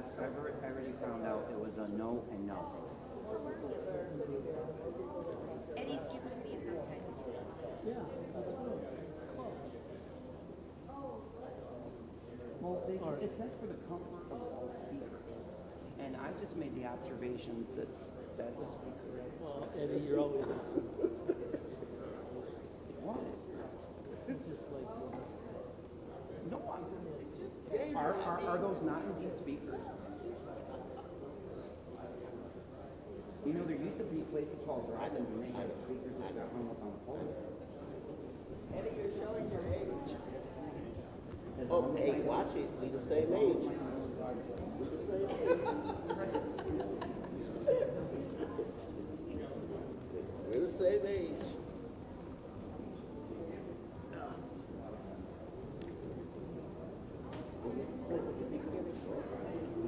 I already found out it was a no and no. Eddie's giving me a hard time. Well, it says for the comfort of all speakers. And I just made the observations that that's a speaker. Well, Eddie, you're always What? just like No, are those not indeed speakers? You know, there used to be places called drive-ins and they had speakers that got hung up on the pole. Eddie, you're showing your age. Oh, hey, watch it. We the same age. We the same age. We're the same age.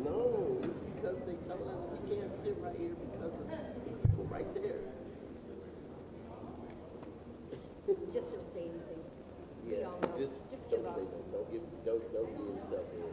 No, it's because they tell us we can't sit right here because of people right there. Just don't say anything. We Yeah, all know. just give don't up. say no. Don't do yourself in.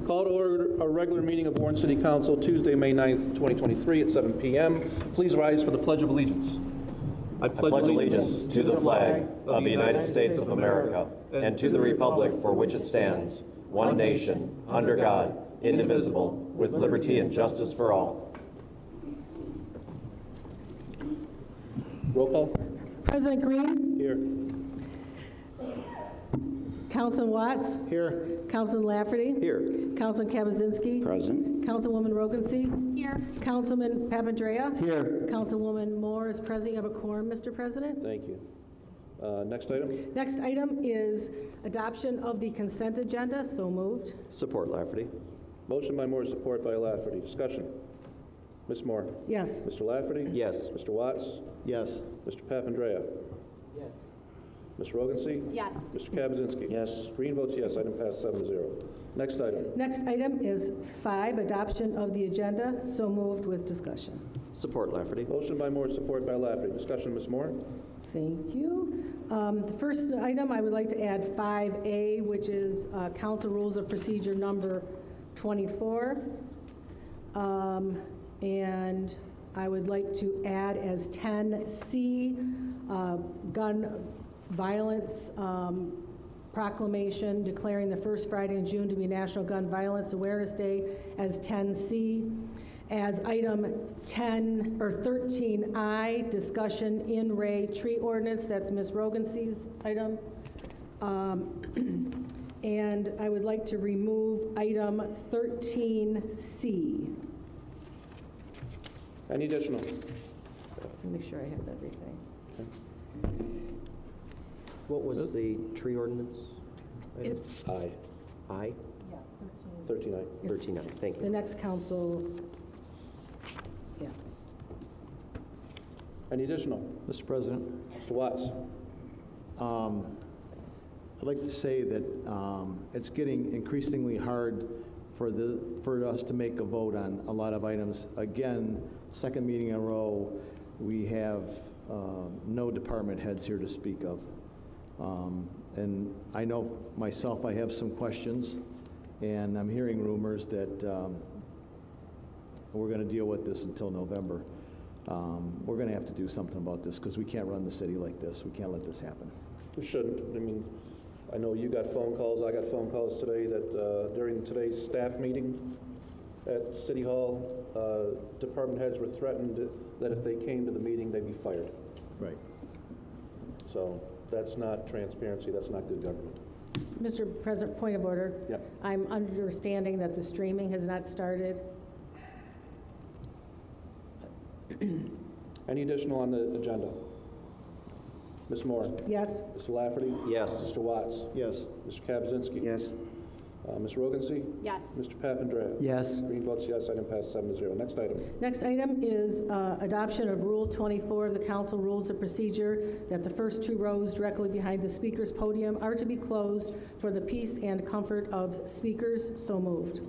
Call to order a regular meeting of Warren City Council Tuesday, May 9th, 2023 at 7 p.m. Please rise for the Pledge of Allegiance. I pledge allegiance to the flag of the United States of America and to the republic for which it stands, one nation, under God, indivisible, with liberty and justice for all. Roll call. President Green, Here. Councilman Watts, Here. Councilman Lafferty, Here. Councilman Kabazinski, Present. Councilwoman Rogency, here. Councilman Papandrea, Here. Councilwoman Moore is present. You have a quorum, Mr. President. Thank you. Next item. Next item is adoption of the consent agenda. So moved. Support Lafferty. Motion by Moore, support by Lafferty. Discussion. Ms. Moore. Yes. Mr. Lafferty. Yes. Mr. Watts. Yes. Mr. Papandrea. yes. Ms. Rogency. Yes. Mr. Kabazinski. Yes. Green votes yes. Item passed 7-0. Next item. Next item is 5, adoption of the agenda. So moved with discussion. Support Lafferty. Motion by Moore, support by Lafferty. Discussion, Ms. Moore. Thank you. The first item, I would like to add 5A, which is Council Rules of Procedure number 24. And I would like to add as 10C, gun violence proclamation declaring the first Friday in June to be National Gun Violence Awareness Day as 10C. As item 10 or 13I, discussion in Ray tree ordinance, that's Ms. Rogency's item. And I would like to remove item 13C. Any additional? Let me make sure I have everything. What was the tree ordinance? Aye. Aye? 13 aye. 13 aye. Thank The you. next council, yeah. Any additional? Mr. President, Mr. Watts. I'd like to say that it's getting increasingly hard for us to make a vote on a lot of items. Again, second meeting in a row, we have no department heads here to speak of. And I know myself, I have some questions, and I'm hearing rumors that we're going to deal with this until November. We're going to have to do something about this because we can't run the city like this. We can't let this happen. We shouldn't. I mean, I know you got phone calls, I got phone calls today that during today's staff meeting at City Hall, department heads were threatened that if they came to the meeting, they'd be fired. Right. So that's not transparency, that's not good government. Mr. President, point of order. Yep. I'm understanding that the streaming has not started. Any additional on the agenda? Ms. Moore? Yes. Mr. Lafferty? Yes. Mr. Watts? Yes. Mr. Kaczynski? Yes. Ms. Rogency? Yes. Mr. Papandreou? Yes. Green votes yes, item passes 7-0. Next item. Next item is adoption of Rule 24 of the Council Rules of Procedure, that the first two rows directly behind the speaker's podium are to be closed for the peace and comfort of speakers. So moved.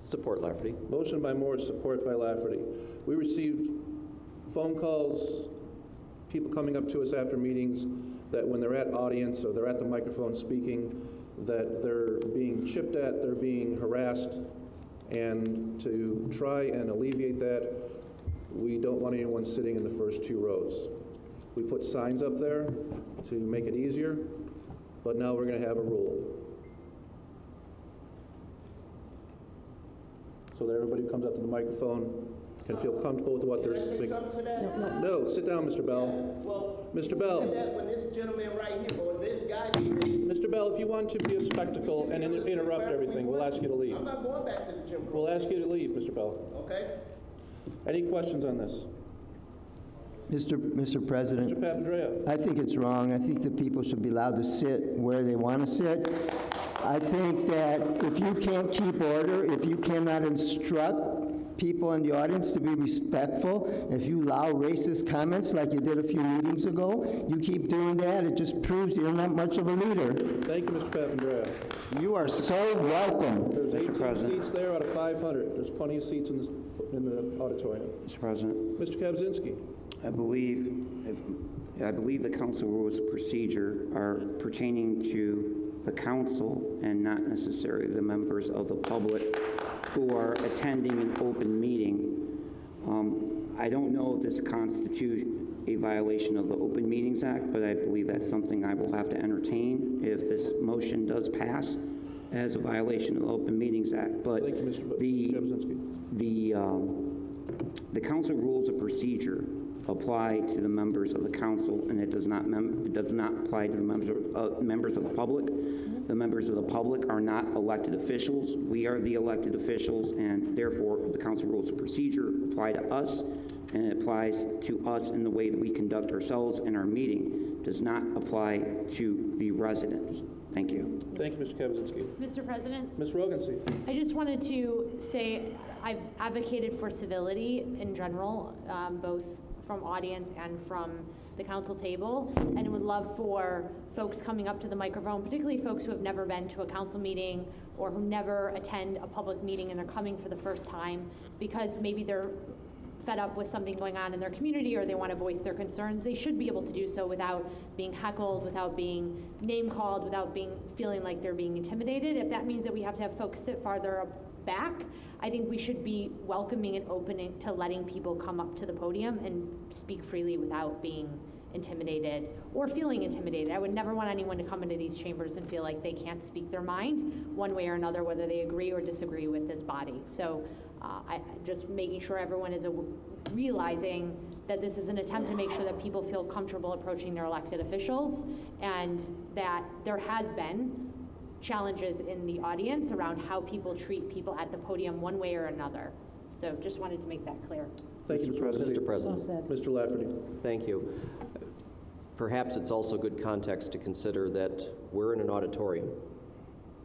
Support Lafferty. Motion by Moore, support by Lafferty. We received phone calls, people coming up to us after meetings, that when they're at audience or they're at the microphone speaking, that they're being chipped at, they're being harassed, and to try and alleviate that, we don't want anyone sitting in the first two rows. We put signs up there to make it easier, but now we're going to have a rule. So that everybody who comes up to the microphone can feel comfortable with what they're Can I say speaking. something to that? No, sit down, Mr. Bell. Well, Mr. Bell. that when this gentleman right here, or this guy here, Mr. Bell, if you want to be a spectacle and interrupt everything, we'll ask you to leave. I'm not going back to the Jim Crow. We'll ask you to leave, Mr. Bell. Okay? Any questions on this? Mr. Mr. President, Papandreou? I think it's wrong. I think that people should be allowed to sit where they want to sit. I think that if you can't keep order, if you cannot instruct people in the audience to be respectful, if you allow racist comments like you did a few meetings ago, you keep doing that, it just proves you're not much of a leader. Thank you, Mr. Papandreou. You are so welcome. There's Mr. 18 President. seats there out of 500. There's plenty of seats in the auditorium. Mr. President, Mr. Kaczynski? I believe the council rules of procedure are pertaining to the council and not necessarily the members of the public who are attending an open meeting. I don't know if this constitutes a violation of the Open Meetings Act, but I believe that's something I will have to entertain if this motion does pass as a violation of the Open Meetings Act. But Thank you, Mr. the Kaczynski. the council rules of procedure apply to the members of the council, and it does not apply to the members of the public. The members of the public are not elected officials. We are the elected officials, and therefore the council rules of procedure apply to us, and it applies to us in the way that we conduct ourselves in our meeting. It does not apply to the residents. Thank you. Thank you, Mr. Kaczynski. Mr. President, Ms. Rogency? I just wanted to say I've advocated for civility in general, both from audience and from the council table, and would love for folks coming up to the microphone, particularly folks who have never been to a council meeting or who never attend a public meeting and they're coming for the first time because maybe they're fed up with something going on in their community or they want to voice their concerns, they should be able to do so without being heckled, without being name called, without feeling like they're being intimidated. If that means that we have to have folks sit farther back, I think we should be welcoming and opening to letting people come up to the podium and speak freely without being intimidated or feeling intimidated. I would never want anyone to come into these chambers and feel like they can't speak their mind one way or another, whether they agree or disagree with this body. So I just making sure everyone is realizing that this is an attempt to make sure that people feel comfortable approaching their elected officials, and that there has been challenges in the audience around how people treat people at the podium one way or another. So just wanted to make that clear. Thank you, Mr. Rogency. Mr. President. Well said. Mr. Lafferty? Thank you. Perhaps it's also good context to consider that we're in an auditorium.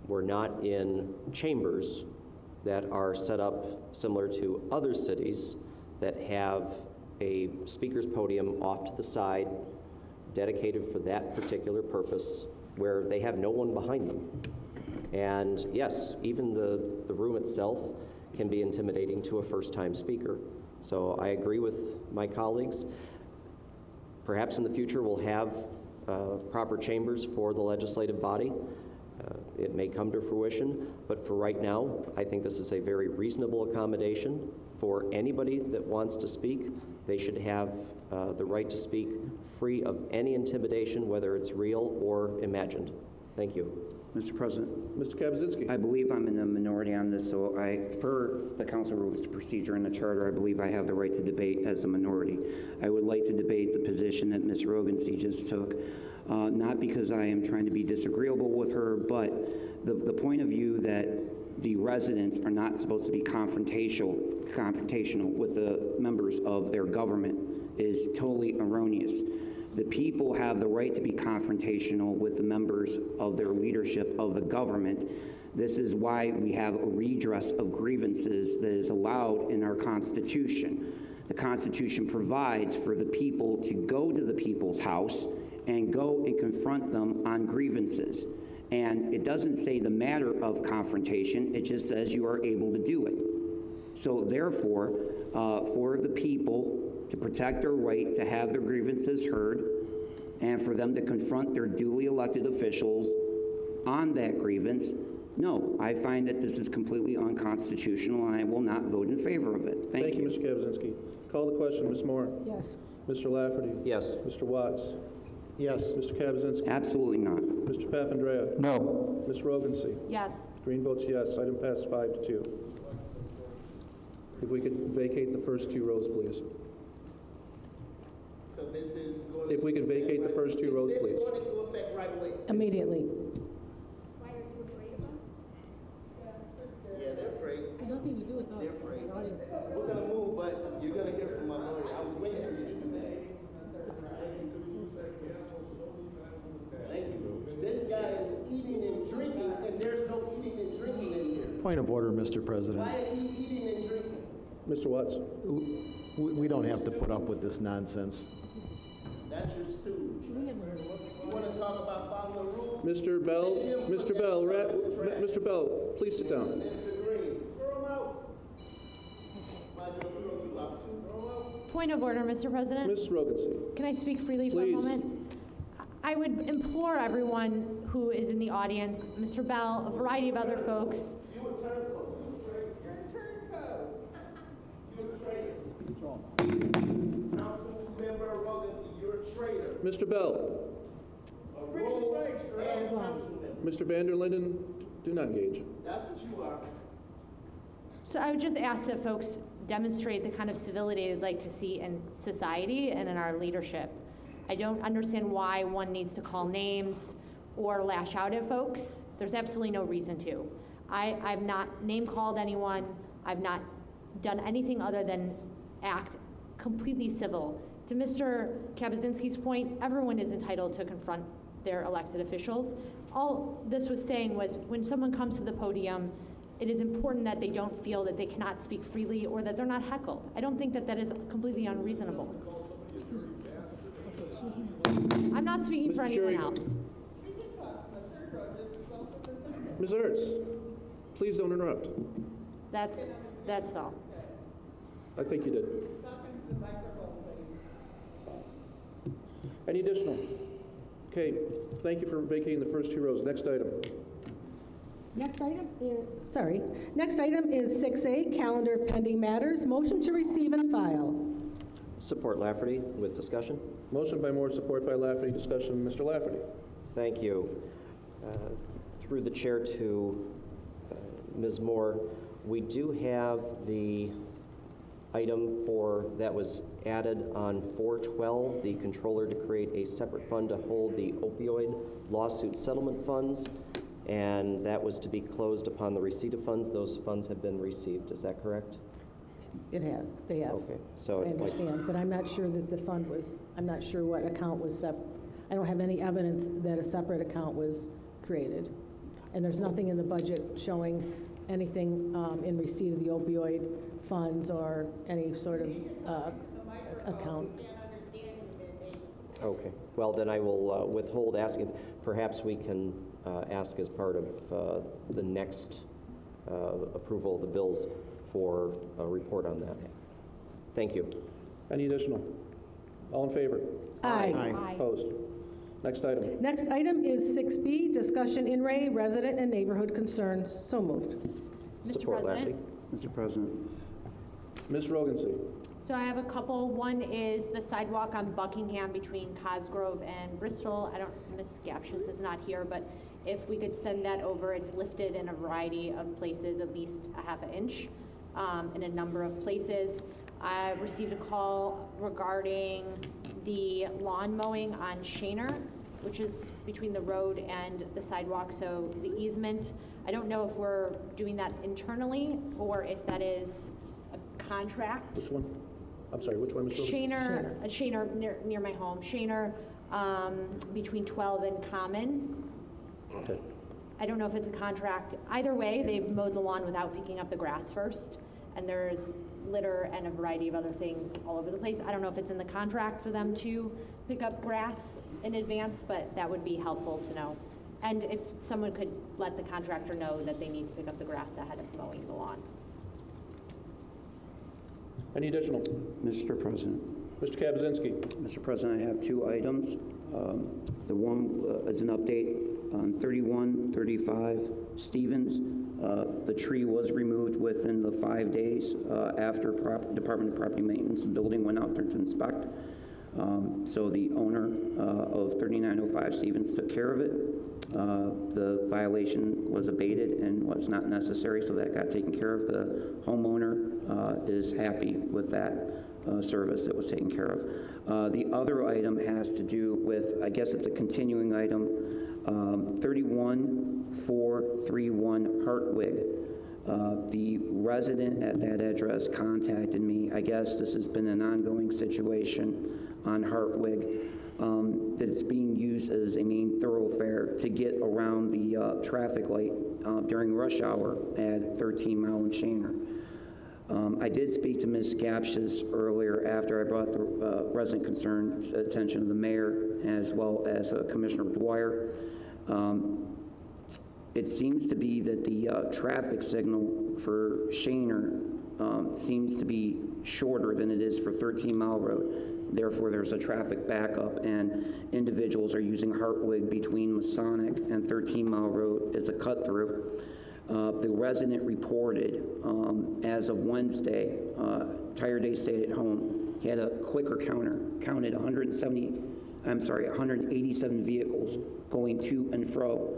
We're not in chambers that are set up similar to other cities that have a speaker's podium off to the side dedicated for that particular purpose, where they have no one behind them. And yes, even the room itself can be intimidating to a first-time speaker. So I agree with my colleagues. Perhaps in the future we'll have proper chambers for the legislative body. It may come to fruition, but for right now, I think this is a very reasonable accommodation for anybody that wants to speak. They should have the right to speak free of any intimidation, whether it's real or imagined. Thank you. Mr. President, Mr. Kaczynski? I believe I'm in the minority on this, so per the council rules of procedure and the charter, I believe I have the right to debate as a minority. I would like to debate the position that Ms. Rogency just took, not because I am trying to be disagreeable with her, but the point of view that the residents are not supposed to be confrontational with the members of their government is totally erroneous. The people have the right to be confrontational with the members of their leadership of the government. This is why we have a redress of grievances that is allowed in our Constitution. The Constitution provides for the people to go to the people's house and go and confront them on grievances. And it doesn't say the matter of confrontation, it just says you are able to do it. So therefore, for the people to protect their right to have their grievances heard and for them to confront their duly elected officials on that grievance, no, I find that this is completely unconstitutional and I will not vote in favor of it. Thank you. Mr. Kaczynski. Call the question, Ms. Moore. Yes. Mr. Lafferty. Yes. Mr. Watts. Yes. Mr. Kaczynski. Absolutely not. Mr. Papandrea. No. Ms. Rogency. Yes. Green votes yes. Item passed 5-2. If we could vacate the first 2 rows, please. So this is going. If we could vacate the first 2 rows, please. This is going into effect right away. Immediately. Why are you afraid of us? Yeah, they're afraid. Nothing to do with us. They're afraid. We're gonna move, but you're gonna hear from my lawyer. I was waiting for you to do that. Thank you. This guy is eating and drinking, and there's no eating and drinking in here. Point of order, Mr. President. Why is he eating and drinking? Mr. Watts. We don't have to put up with this nonsense. That's your stooge. You wanna talk about following the rules? Mr. Bell. Mr. Bell. Mr. Bell, please sit down. Mr. Green, throw him out. Might as well throw you out too. Throw him out. Point of order, Mr. President. Ms. Rogency. Can I speak freely for a Please. moment? I would implore everyone who is in the audience, Mr. Bell, a variety of other folks. You a turncoat. You're a turncoat. You're a traitor. What's wrong? Councilmember Rogency, you're a traitor. Mr. Bell. A rule-ass councilmember. Mr. Van der Linden, do not engage. That's what you are. So I would just ask that folks demonstrate the kind of civility they'd like to see in society and in our leadership. I don't understand why one needs to call names or lash out at folks. There's absolutely no reason to. I've not name-called anyone. I've not done anything other than act completely civil. To Mr. Kaczynski's point, everyone is entitled to confront their elected officials. All this was saying was when someone comes to the podium, it is important that they don't feel that they cannot speak freely or that they're not heckled. I don't think that that is completely unreasonable. I'm not speaking for Mr. anyone Cherry. else. Ms. Ertz, please don't interrupt. That's all. I think you did. Any additional? Okay, thank you for vacating the first 2 rows. Next item. Next item is 6A, calendar of pending matters. Motion to receive and file. Support Lafferty with discussion. Motion by Moore, support by Lafferty. Discussion, Mr. Lafferty. Thank you. Through the chair to Ms. Moore, we do have the item that was added on 4/12, the controller to create a separate fund to hold the opioid lawsuit settlement funds, and that was to be closed upon the receipt of funds. Those funds have been received, is that correct? It has, they have. Okay, so I understand, but I'm not sure that the fund was, I'm not sure what account was I don't have any evidence that a separate account was created. And there's nothing in the budget showing anything in receipt of the opioid funds or any sort of account. Okay, well, then I will withhold asking. Perhaps we can ask as part of the next approval of the bills for a report on that. Thank you. Any additional? All in favor? Aye. Aye. Opposed? Next item. Next item is 6B, discussion in Ray, resident and neighborhood concerns. So moved. Mr. Support President? Lafferty. Mr. President. Ms. Rogency. So I have a couple. One is the sidewalk on Buckingham between Cosgrove and Bristol. Ms. Gapshis is not here, but if we could send that over, it's lifted in a variety of places, at least a half an inch in a number of places. I received a call regarding the lawn mowing on Shaner, which is between the road and the sidewalk, so the easement. I don't know if we're doing that internally or if that is a contract. Which one? I'm sorry, which one, Ms. Williams? Shaner near my home. Shaner between 12 and Common. Okay. I don't know if it's a contract. Either way, they've mowed the lawn without picking up the grass first, and there's litter and a variety of other things all over the place. I don't know if it's in the contract for them to pick up grass in advance, but that would be helpful to know. And if someone could let the contractor know that they need to pick up the grass ahead of mowing the lawn. Any additional? Mr. President. Mr. Kaczynski. Mr. President, I have two items. The one is an update on 3135 Stevens. The tree was removed within the 5 days after Department of Property Maintenance and Building went out there to inspect. So the owner of 3905 Stevens took care of it. The violation was abated and was not necessary, so that got taken care of. The homeowner is happy with that service that was taken care of. The other item has to do with, I guess it's a continuing item, 31431 Hartwig. The resident at that address contacted me. I guess this has been an ongoing situation on Hartwig, that it's being used as a main thoroughfare to get around the traffic light during rush hour at 13 Mile and Shaner. I did speak to Ms. Gapshis earlier after I brought the resident concerns attention of the mayor as well as Commissioner Dwyer. It seems to be that the traffic signal for Shaner seems to be shorter than it is for 13 Mile Road. Therefore, there's a traffic backup, and individuals are using Hartwig between Masonic and 13 Mile Road as a cut-through. The resident reported as of Wednesday, entire day stayed at home. He had a clicker counter, counted 187 vehicles going to and fro.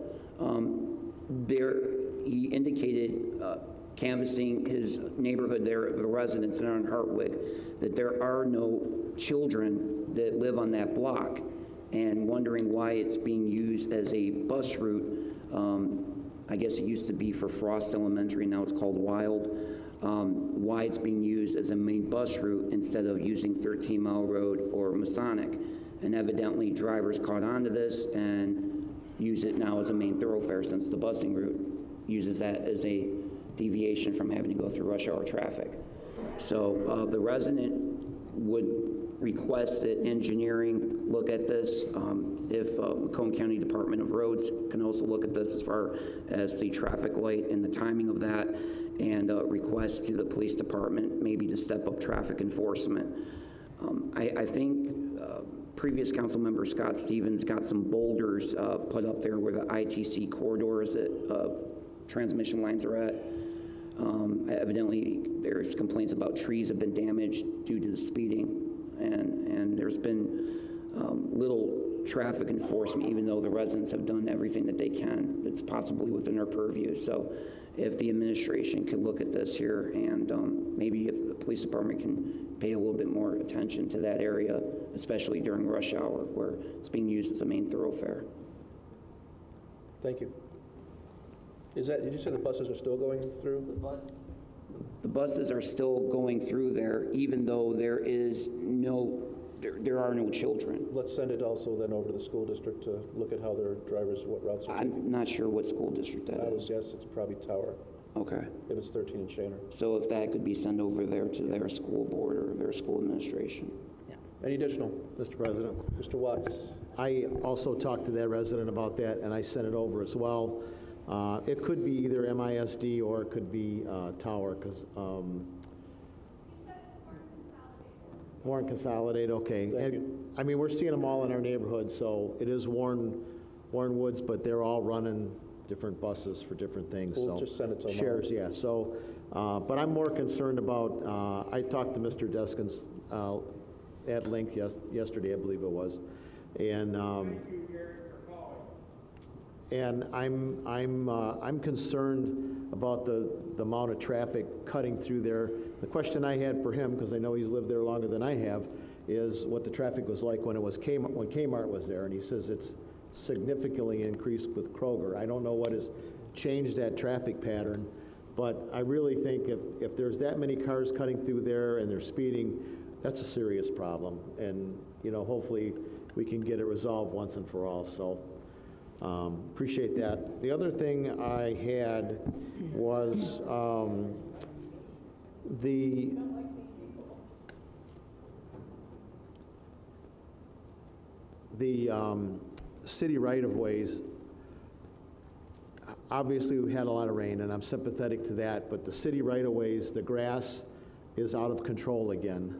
He indicated, canvassing his neighborhood there, the residents there on Hartwig, that there are no children that live on that block, and wondering why it's being used as a bus route. I guess it used to be for Frost Elementary, now it's called Wild. Why it's being used as a main bus route instead of using 13 Mile Road or Masonic. And evidently drivers caught on to this and use it now as a main thoroughfare, since the busing route uses that as a deviation from having to go through rush hour traffic. So the resident would request that engineering look at this. If Macomb County Department of Roads can also look at this as far as the traffic light and the timing of that, and request to the police department maybe to step up traffic enforcement. I think previous council member Scott Stevens got some boulders put up there where the ITC corridors that transmission lines are at. Evidently, there's complaints about trees have been damaged due to the speeding, and there's been little traffic enforcement, even though the residents have done everything that they can that's possibly within their purview. So if the administration could look at this here, and maybe if the police department can pay a little bit more attention to that area, especially during rush hour where it's being used as a main thoroughfare. Thank you. Did you say the buses are still going through? The buses are still going through there, even though there are no children. Let's send it also then over to the school district to look at how their drivers, what routes are taking. I'm not sure what school district that I would is. guess it's probably Tower, Okay. if it's 13 in Shaner. So if that could be sent over there to their school board or their school administration. Any additional? Mr. President, Mr. Watts? I also talked to that resident about that, and I sent it over as well. It could be either MISD or it could be Tower, because Warren Consolidate, okay. Thank And, you. I mean, we're seeing them all in our neighborhood, so it is Warren Woods, but they're all running different buses for different things. We'll so just send it to them all. shares, yeah. So, but I'm more concerned about. I talked to Mr. Deskins at length yesterday, I believe it was, and I'm concerned about the amount of traffic cutting through there. The question I had for him, because I know he's lived there longer than I have, is what the traffic was like when Kmart was there, and he says it's significantly increased with Kroger. I don't know what his change that traffic pattern. But I really think if there's that many cars cutting through there and they're speeding, that's a serious problem. And, you know, hopefully we can get it resolved once and for all. So appreciate that. The other thing I had was the city right-of-ways. Obviously, we've had a lot of rain, and I'm sympathetic to that, but the city right-of-ways, the grass is out of control again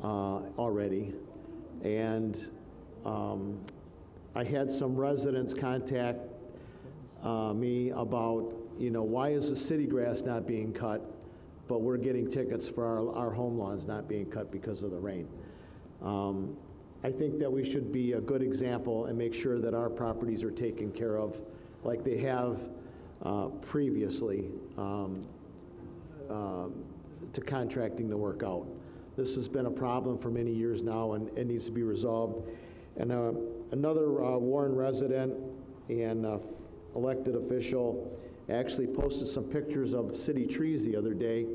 already. And I had some residents contact me about, you know, why is the city grass not being cut, but we're getting tickets for our home lawns not being cut because of the rain. I think that we should be a good example and make sure that our properties are taken care of like they have previously to contracting the work out. This has been a problem for many years now, and it needs to be resolved. And another Warren resident and elected official actually posted some pictures of city trees the other day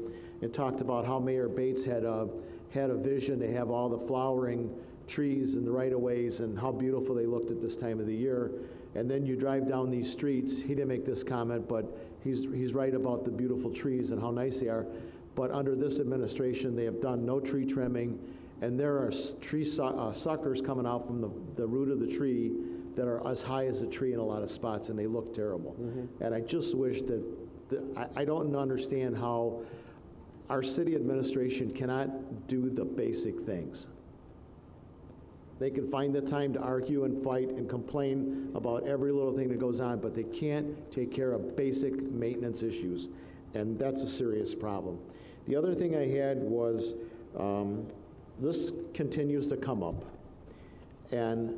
and talked about how Mayor Bates had a vision to have all the flowering trees in the right-of-ways and how beautiful they looked at this time of the year. And then you drive down these streets, he didn't make this comment, but he's right about the beautiful trees and how nice they are. But under this administration, they have done no tree trimming, and there are tree suckers coming out from the root of the tree that are as high as a tree in a lot of spots, and they look terrible. And I just wish that, I don't understand how our city administration cannot do the basic things. They can find the time to argue and fight and complain about every little thing that goes on, but they can't take care of basic maintenance issues, and that's a serious problem. The other thing I had was, this continues to come up, and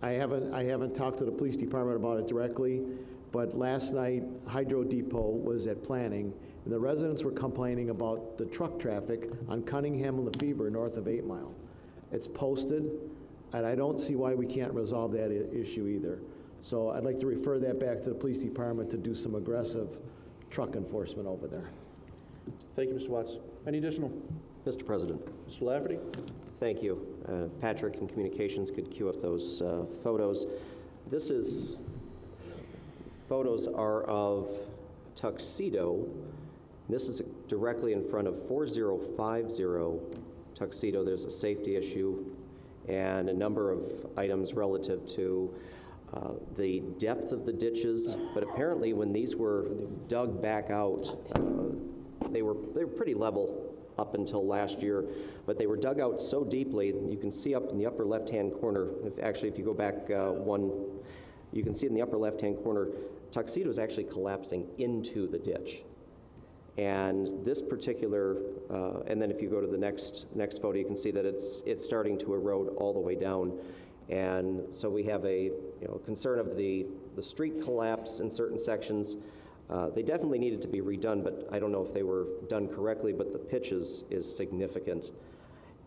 I haven't talked to the police department about it directly, but last night Hydro Depot was at planning, and the residents were complaining about the truck traffic on Cunningham and Lefevre north of 8 Mile. It's posted, and I don't see why we can't resolve that issue either. So I'd like to refer that back to the police department to do some aggressive truck enforcement over there. Thank you, Mr. Watts. Any additional? Mr. President. Mr. Lafferty? Thank you. Patrick in Communications could cue up those photos. Photos are of Tuxedo. This is directly in front of 4050 Tuxedo. There's a safety issue and a number of items relative to the depth of the ditches, but apparently when these were dug back out, they were pretty level up until last year, but they were dug out so deeply, you can see up in the upper left-hand corner, if you go back one, you can see in the upper left-hand corner, Tuxedo is actually collapsing into the ditch. And this particular, and then if you go to the next photo, you can see that it's starting to erode all the way down. And so we have a concern of the street collapse in certain sections. They definitely needed to be redone, but I don't know if they were done correctly, but the pitch is significant.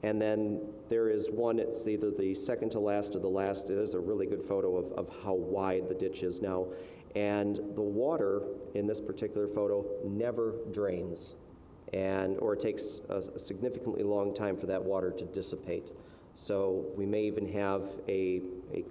And then there is one, it's either the second to last or the last. There's a really good photo of how wide the ditch is now. And the water in this particular photo never drains, or it takes a significantly long time for that water to dissipate. So we may even have a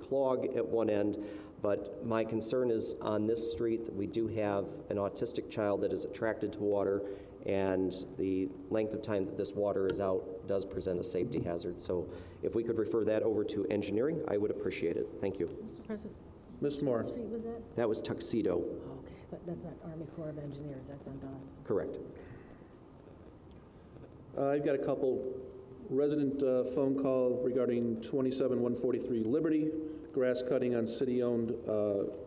clog at one end, but my concern is on this street that we do have an autistic child that is attracted to water, and the length of time that this water is out does present a safety hazard. So if we could refer that over to engineering, I would appreciate it. Thank you. Mr. President, Ms. Moore? what street was that? That was Tuxedo. Oh, okay, that's not Army Corps of Engineers, that's on Dawson. Correct. I've got a couple resident phone call regarding 27143 Liberty, grass cutting on city-owned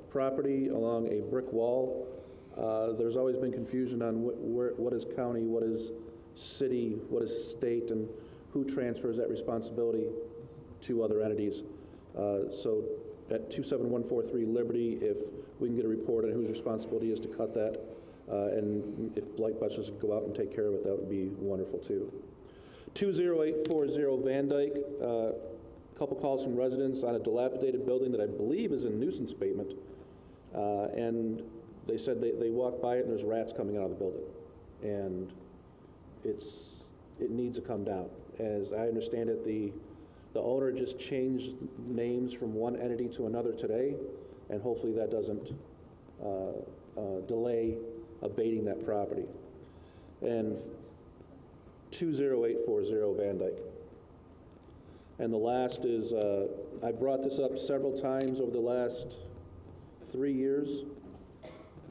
property along a brick wall. There's always been confusion on what is county, what is city, what is state, and who transfers that responsibility to other entities. So at 27143 Liberty, if we can get a report on whose responsibility is to cut that, and if Blight Buses could go out and take care of it, that would be wonderful too. 20840 Van Dyke, a couple calls from residents on a dilapidated building that I believe is a nuisance abatement, and they said they walked by it and there's rats coming out of the building. And it needs to come down. As I understand it, the owner just changed names from one entity to another today, and hopefully that doesn't delay abating that property. And 20840 Van Dyke. And the last is, I brought this up several times over the last 3 years.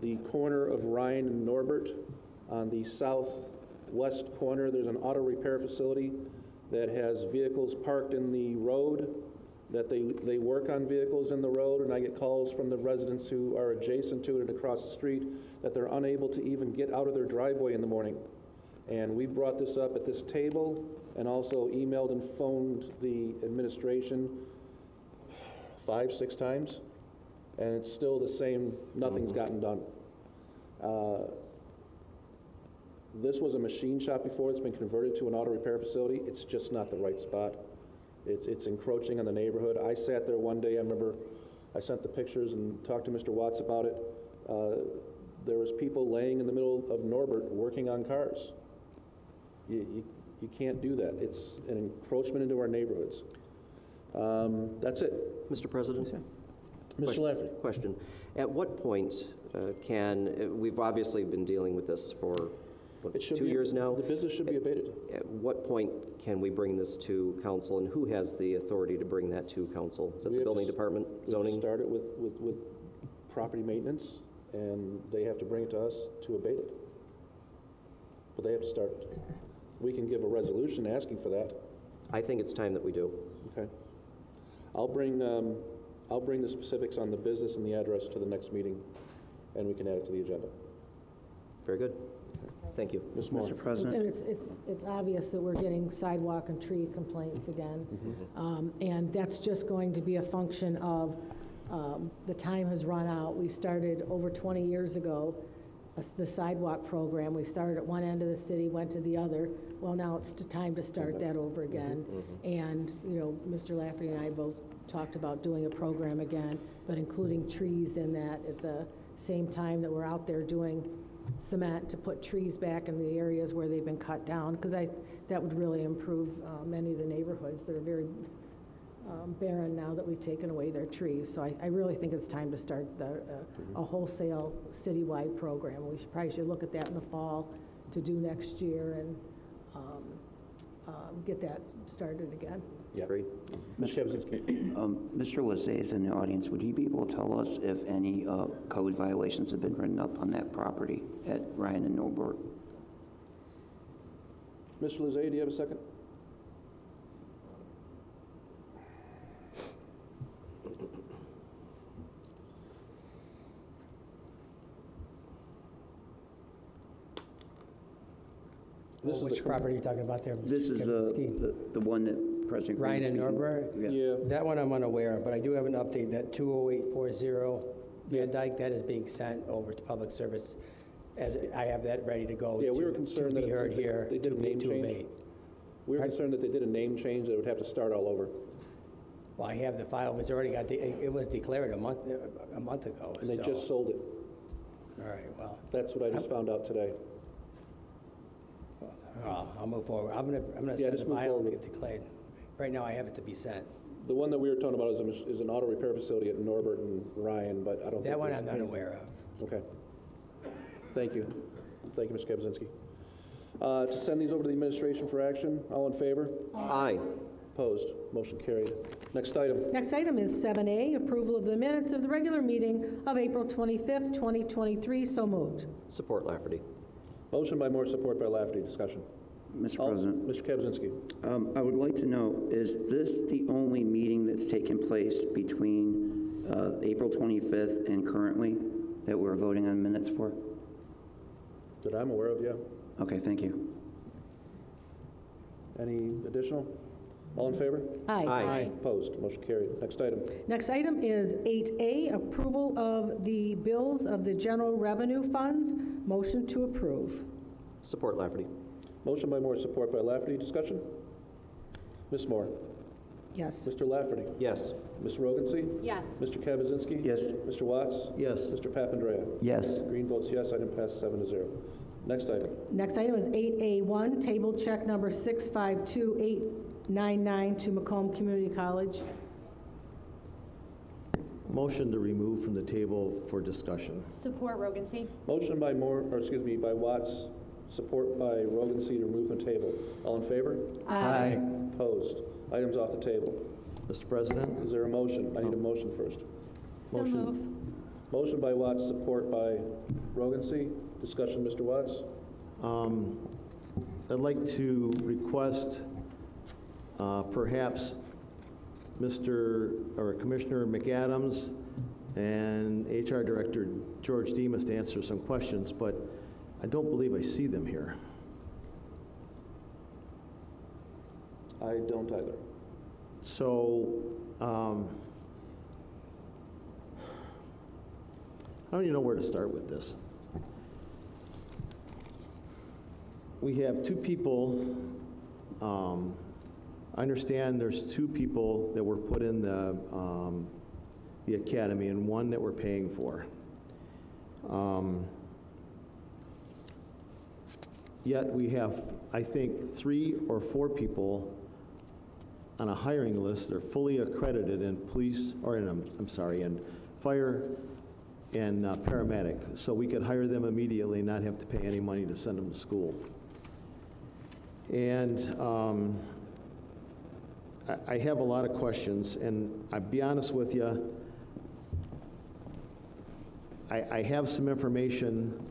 The corner of Ryan and Norbert, on the southwest corner, there's an auto repair facility that has vehicles parked in the road, that they work on vehicles in the road, and I get calls from the residents who are adjacent to it and across the street that they're unable to even get out of their driveway in the morning. And we brought this up at this table and also emailed and phoned the administration 5, 6 times, and it's still the same, nothing's gotten done. This was a machine shop before. It's been converted to an auto repair facility. It's just not the right spot. It's encroaching on the neighborhood. I sat there one day, I remember I sent the pictures and talked to Mr. Watts about it. There was people laying in the middle of Norbert working on cars. You can't do that. It's an encroachment into our neighborhoods. That's it. Mr. President? Mr. Lafferty. Question. At what point we've obviously been dealing with this for, what, 2 years now? The business should be abated. At what point can we bring this to council, and who has the authority to bring that to council? Is it the building department, zoning? Start it with property maintenance, and they have to bring it to us to abate it. But they have to start it. We can give a resolution asking for that. I think it's time that we do. Okay. I'll bring the specifics on the business and the address to the next meeting, and we can add it to the agenda. Very good. Thank you. Ms. Moore. Mr. President? And it's obvious that we're getting sidewalk and tree complaints again. And that's just going to be a function of the time has run out. We started over 20 years ago, the sidewalk program. We started at one end of the city, went to the other. Well, now it's time to start that over again. And, you know, Mr. Lafferty and I both talked about doing a program again, but including trees in that at the same time that we're out there doing cement to put trees back in the areas where they've been cut down, because that would really improve many of the neighborhoods that are very barren now that we've taken away their trees. So I really think it's time to start a wholesale citywide program. We probably should look at that in the fall to do next year and get that started again. Yeah. Great. Mr. Kaczynski. Mr. Lizzie is in the audience. Would you be able to tell us if any code violations have been written up on that property at Ryan and Norbert? Mr. Lizzie, do you have a second? Which property are you talking about there? Mr. This is Kaczynski? the one that President Green Ryan is and speaking. Norbert? Yes. Yeah. That one I'm unaware of, but I do have an update that 20840 Van Dyke, that is being sent over to public service. As I have that ready to go. Yeah, we were concerned to that be heard here. they did a name change. Abate. We were concerned that they did a name change that would have to start all over. Well, I have the file. It's already got. It was declared a month ago. And they so- just sold it. All right. Well, That's what I just found out today. I'll move forward. I'm gonna Yeah, send just the move file and forward. get declared. Right now, I have it to be sent. The one that we were talking about is an auto repair facility at Norbert and Ryan, but I don't think That one there's I'm not anything- aware of. Okay. Thank you. Thank you, Mr. Kaczynski. To send these over to the administration for action, all in favor? Aye. Opposed? Motion carried. Next item. Next item is 7A, approval of the minutes of the regular meeting of April 25th, 2023. So moved. Support Lafferty. Motion by Moore, support by Lafferty. Discussion. Mr. President, Mr. Kaczynski. I would like to know, is this the only meeting that's taken place between April 25th and currently that we're voting on minutes for? That I'm aware of, yeah. Okay, thank you. Any additional? All in favor? Aye. Opposed? Motion carried. Next item. Next item is 8A, approval of the bills of the general revenue funds. Motion to approve. Support Lafferty. Motion by Moore, support by Lafferty. Discussion? Ms. Moore. Yes. Mr. Lafferty? Yes. Ms. Rogency? Yes. Mr. Kaczynski? Yes. Mr. Watts? Yes. Mr. Papandrea? Yes. Green votes yes, item passes 7-0. Next item. Next item is 8A1, table check number 652899 to Macomb Community College. Motion to remove from the table for discussion. Support Rogancy. Motion by by Watts, support by Rogency to remove from the table. All in favor? Aye. Opposed? Item's off the table. Mr. President? Is there a motion? I need a motion first. So Motion. move. Motion by Watts, support by Rogency. Discussion, Mr. Watts? I'd like to request perhaps Commissioner McAdams and HR Director George Demas to answer some questions, but I don't believe I see them here. I don't either. So, I don't even know where to start with this. We have two people, I understand there's two people that were put in the academy and one that we're paying for. Yet we have, I think, 3 or 4 people on a hiring list that are fully accredited in police, or in, in fire and paramedic. So we could hire them immediately and not have to pay any money to send them to school. And I have a lot of questions, and I'll be honest with you, I have some information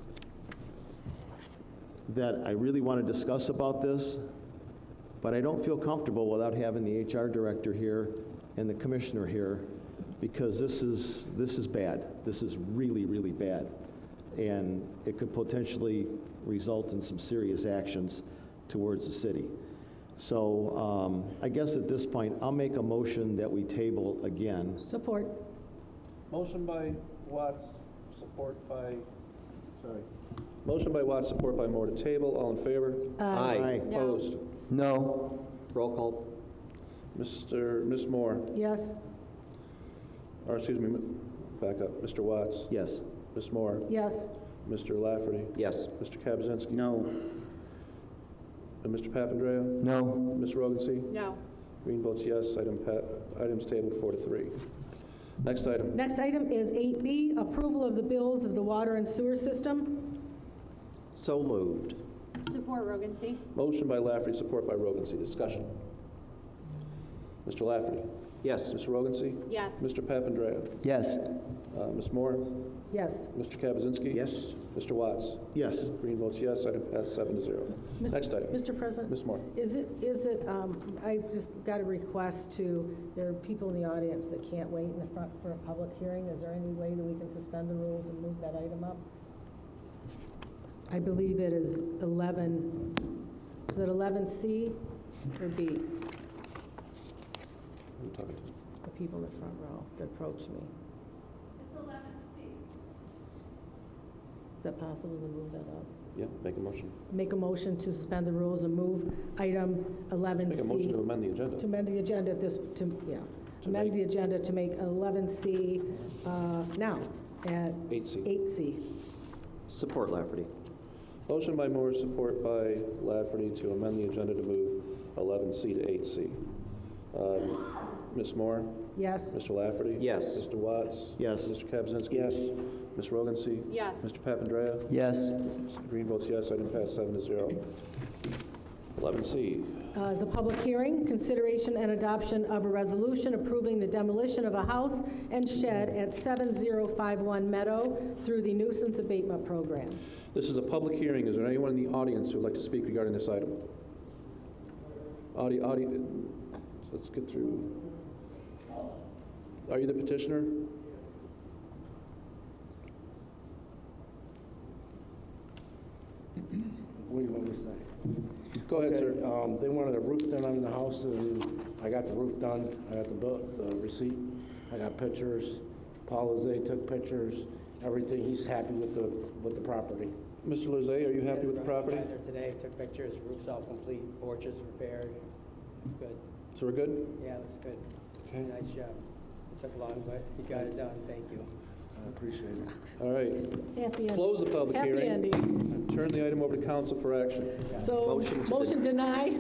that I really want to discuss about this, but I don't feel comfortable without having the HR director here and the commissioner here, because this is bad. This is really, really bad, and it could potentially result in some serious actions towards the city. So I guess at this point, I'll make a motion that we table again. Support. Motion by Watts, support by, Motion by Watts, support by Moore to table. All in favor? Aye. No. Opposed? No. Roll call. Ms. Moore, Yes. or excuse me, back up. Mr. Watts? Yes. Ms. Moore? Yes. Mr. Lafferty? Yes. Mr. Kaczynski? No. And Mr. Papandrea? No. Ms. Rogency? No. Green votes yes, item's tabled 4-3. Next item. Next item is 8B, approval of the bills of the water and sewer system. So moved. Support Rogancy. Motion by Lafferty, support by Rogency. Discussion. Mr. Lafferty? Yes. Ms. Rogency? Yes. Mr. Papandrea? Yes. Ms. Moore? Yes. Mr. Kaczynski? Yes. Mr. Watts? Yes. Green votes yes, item passes 7-0. Next item. Mr. President? Ms. Moore? Is it, I just got a request there are people in the audience that can't wait in the front for a public hearing. Is there any way that we can suspend the rules and move that item up? I believe it is 11, is it 11C or B? Who are you talking to? The people in the front row that approached me. It's 11C. Is that possible to move that up? Yeah, make a motion. Make a motion to suspend the rules and move item 11C. Make a motion to amend the agenda. To amend the agenda at this, amend the agenda to make 11C now at 8C. 8C. Support Lafferty. Motion by Moore, support by Lafferty to amend the agenda to move 11C to 8C. Ms. Moore? Yes. Mr. Lafferty? Yes. Mr. Watts? Yes. Mr. Kaczynski? Yes. Ms. Rogency? Yes. Mr. Papandrea? Yes. Green votes yes, item passes 7-0. 11C. As a public hearing, consideration and adoption of a resolution approving the demolition of a house and shed at 7051 Meadow through the nuisance abatement program. This is a public hearing. Is there anyone in the audience who would like to speak regarding this item? Let's get through. Are you the petitioner? What do you want me to say? Go ahead, sir. They wanted a roof done on the house, and I got the roof done. I got the receipt. I got pictures. Paul Lozay took pictures. Everything. He's happy with the property. Mr. Lozay, are you happy with the property? Supervisor today took pictures, roof's all complete, porch is repaired. It's good. So we're good? Yeah, looks good. Okay. Nice job. It took long, but you got it done. Thank you. I appreciate it. All right. Happy ending. Close the public Happy hearing. ending. Turn the item over to council for action. So, motion deny?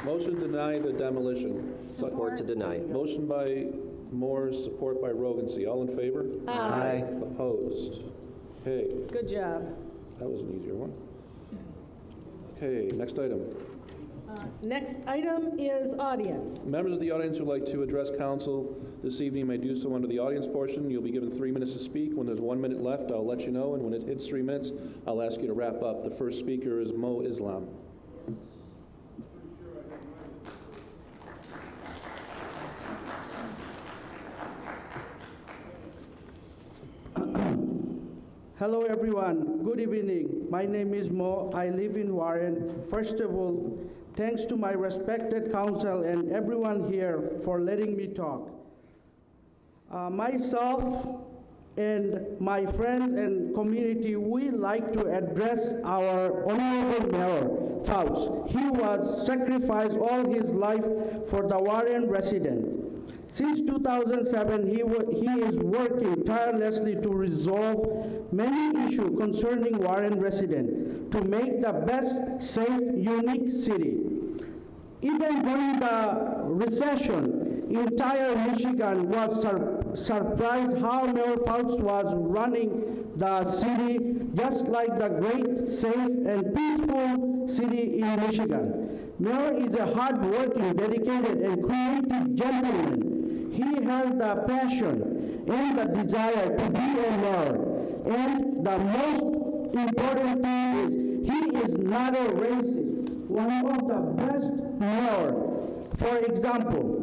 Motion to deny the demolition. Support to deny. Motion by Moore, support by Rogancy. All in favor? Aye. Opposed? Okay, Good job. that was an easier one. Okay, next item. Next item is audience. Members of the audience who would like to address council this evening may do so under the audience portion. You'll be given 3 minutes to speak. When there's 1 minute left, I'll let you know, and when it hits 3 minutes, I'll ask you to wrap up. The first speaker is Mo Islam. Hello everyone, good evening. My name is Mo. I live in Warren. First of all, thanks to my respected council and everyone here for letting me talk. Myself and my friends and community, we like to address our honorable mayor, Fouts. He was sacrificed all his life for the Warren resident. Since 2007, he is working tirelessly to resolve many issues concerning Warren residents to make the best, safe, unique city. Even during the recession, entire Michigan was surprised how Mayor Fouts was running the city just like the great, safe, and peaceful city in Michigan. Mayor is a hard-working, dedicated, and creative gentleman. He has the passion and the desire to be a mayor. And the most important thing is he is not a racist. One of the best mayor. For example,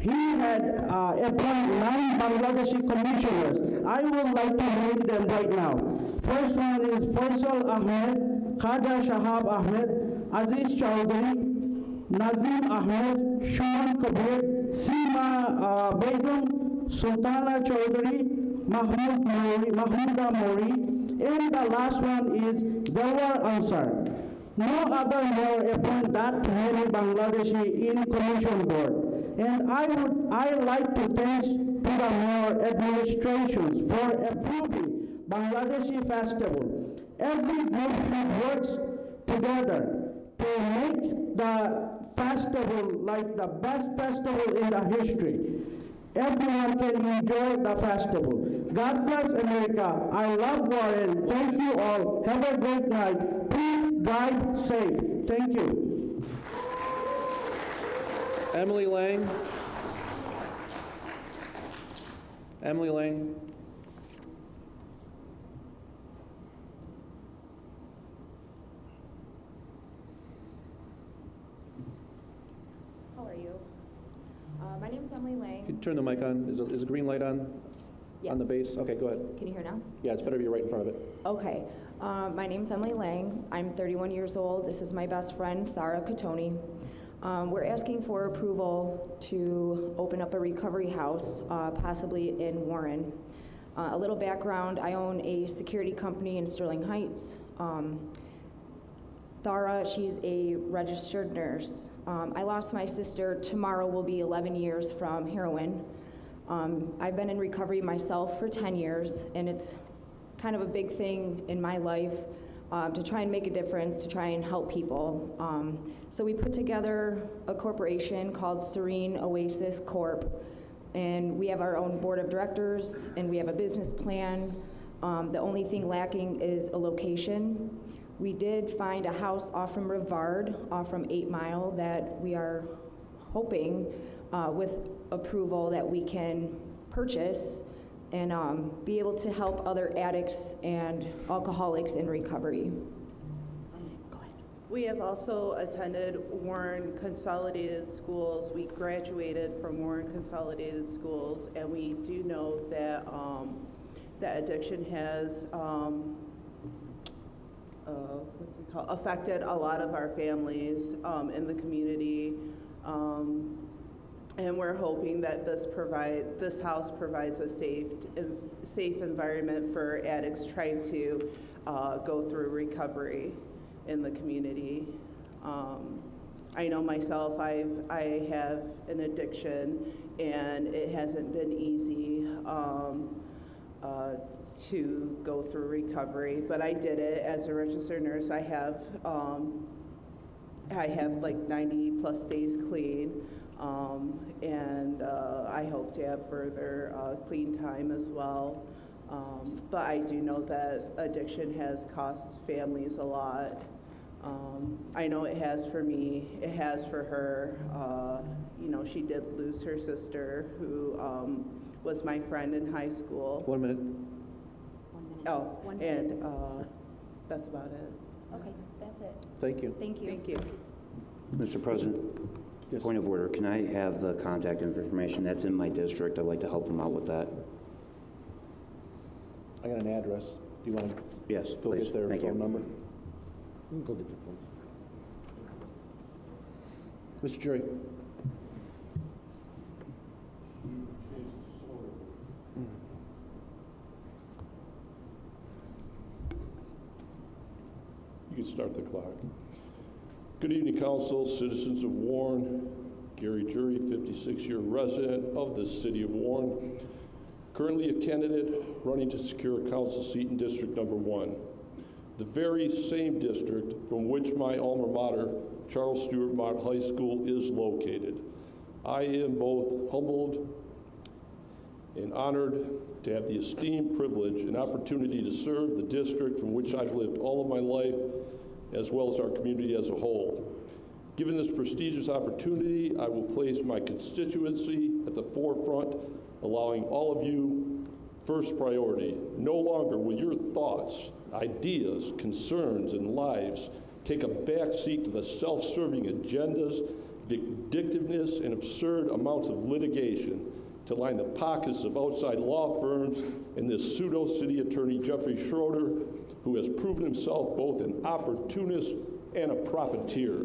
he had appointed 9 Bangladeshi commissioners. I would like to name them right now. First one is Faisal Ahmed, Khaja Shahab Ahmed, Aziz Chowdhury, Nazim Ahmed, Shuman Kabir, Seema Begum, Sultana Chowdhury, Mahmouda Mori, and the last one is Delwar Ansar. No other mayor appointed that many Bangladeshi in commission board. And I like to thank to the mayor administrations for approving Bangladeshi festival. Every group should work together to make the festival like the best festival in the history. Everyone can enjoy the festival. God bless America. I love Warren. Thank you all. Have a great night. Please drive safe. Thank you. Emily Lang. Emily Lang. How are you? My name is Emily Lang. Can you turn the mic on? Is the green light on? Yes. On the base? Okay, go ahead. Can you hear now? Yeah, it's better if you're right in front of it. Okay. My name's Emily Lang. I'm 31 years old. This is my best friend, Thara Katoni. We're asking for approval to open up a recovery house, possibly in Warren. A little background, I own a security company in Sterling Heights. Thara, she's a registered nurse. I lost my sister. Tomorrow will be 11 years from heroin. I've been in recovery myself for 10 years, and it's kind of a big thing in my life to try and make a difference, to try and help people. So we put together a corporation called Serene Oasis Corp, and we have our own board of directors, and we have a business plan. The only thing lacking is a location. We did find a house off from Rivard, off from 8 Mile, that we are hoping with approval that we can purchase and be able to help other addicts and alcoholics in recovery. We have also attended Warren Consolidated Schools. We graduated from Warren Consolidated Schools, and we do know that that addiction has affected a lot of our families in the community. And we're hoping that this house provides a safe environment for addicts trying to go through recovery in the community. I know myself, I have an addiction, and it hasn't been easy to go through recovery, but I did it as a registered nurse. I have like 90 plus days clean, and I hope to have further clean time as well. But I do know that addiction has cost families a lot. I know it has for me, it has for her. You know, she did lose her sister, who was my friend in high school. 1 minute. Oh, and that's about it. Okay, that's it. Thank you. Thank you. Thank you. Mr. President, point of order. Can I have the contact information? That's in my district. I'd like to help them out with that. I got an address. Do you want to Yes, go please. get their Thank phone you. number? You can go get your phone. Mr. Jury. You can start the clock. Good evening, Council, citizens of Warren. Gary Jury, 56-year resident of the city of Warren. Currently a candidate running to secure a council seat in District Number 1, the very same district from which my alma mater, Charles Stewart Mott High School, is located. I am both humbled and honored to have the esteemed privilege and opportunity to serve the district from which I've lived all of my life, as well as our community as a whole. Given this prestigious opportunity, I will place my constituency at the forefront, allowing all of you first priority. No longer will your thoughts, ideas, concerns, and lives take a back seat to the self-serving agendas, vindictiveness, and absurd amounts of litigation to line the pockets of outside law firms and this pseudo-city attorney, Jeffrey Schroeder, who has proven himself both an opportunist and a profiteer.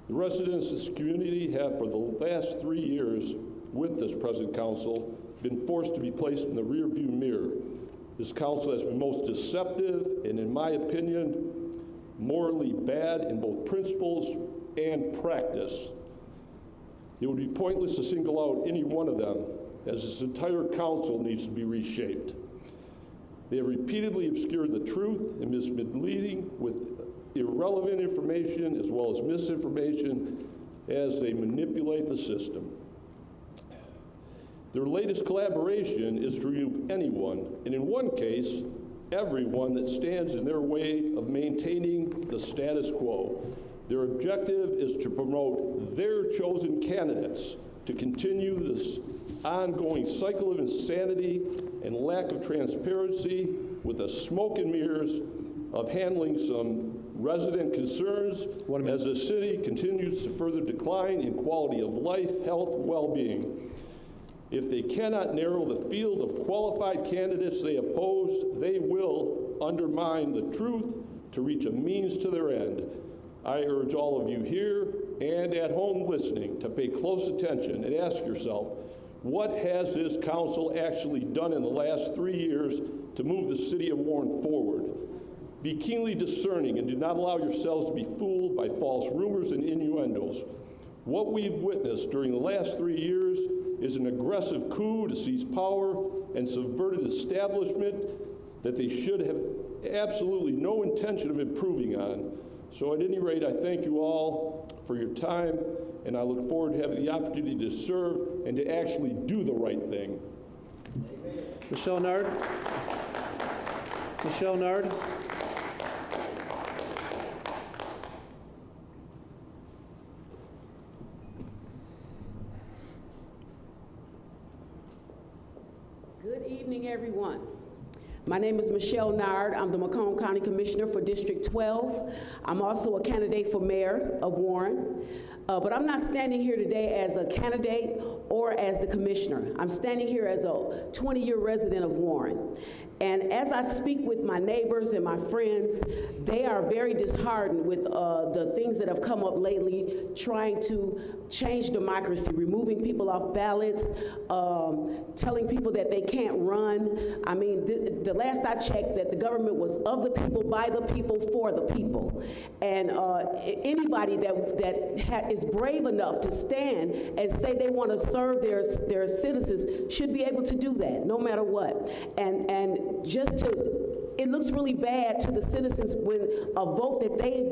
The residents of this community have, for the last 3 years with this present council, been forced to be placed in the rearview mirror. This council has been most deceptive and, in my opinion, morally bad in both principles and practice. It would be pointless to single out any one of them, as this entire council needs to be reshaped. They have repeatedly obscured the truth and misleading with irrelevant information as well as misinformation as they manipulate the system. Their latest collaboration is to remove anyone, and in one case, everyone that stands in their way of maintaining the status quo. Their objective is to promote their chosen candidates to continue this ongoing cycle of insanity and lack of transparency with the smoke and mirrors of handling some resident concerns as the city continues to further decline in quality of life, health, well-being. If they cannot narrow the field of qualified candidates they oppose, they will undermine the truth to reach a means to their end. I urge all of you here and at home listening to pay close attention and ask yourself, what has this council actually done in the last 3 years to move the city of Warren forward? Be keenly discerning and do not allow yourselves to be fooled by false rumors and innuendos. What we've witnessed during the last 3 years is an aggressive coup to seize power and subvert an establishment that they should have absolutely no intention of improving on. So at any rate, I thank you all for your time, and I look forward to having the opportunity to serve and to actually do the right thing. Michelle Nard. Michelle Nard. Good evening, everyone. My name is Michelle Nard. I'm the Macomb County Commissioner for District 12. I'm also a candidate for mayor of Warren. But I'm not standing here today as a candidate or as the commissioner. I'm standing here as a 20-year resident of Warren. And as I speak with my neighbors and my friends, they are very disheartened with the things that have come up lately, trying to change democracy, removing people off ballots, telling people that they can't run. I mean, the last I checked, that the government was of the people, by the people, for the people. And anybody that is brave enough to stand and say they want to serve their citizens should be able to do that, no matter what. And just to, it looks really bad to the citizens when a vote that they've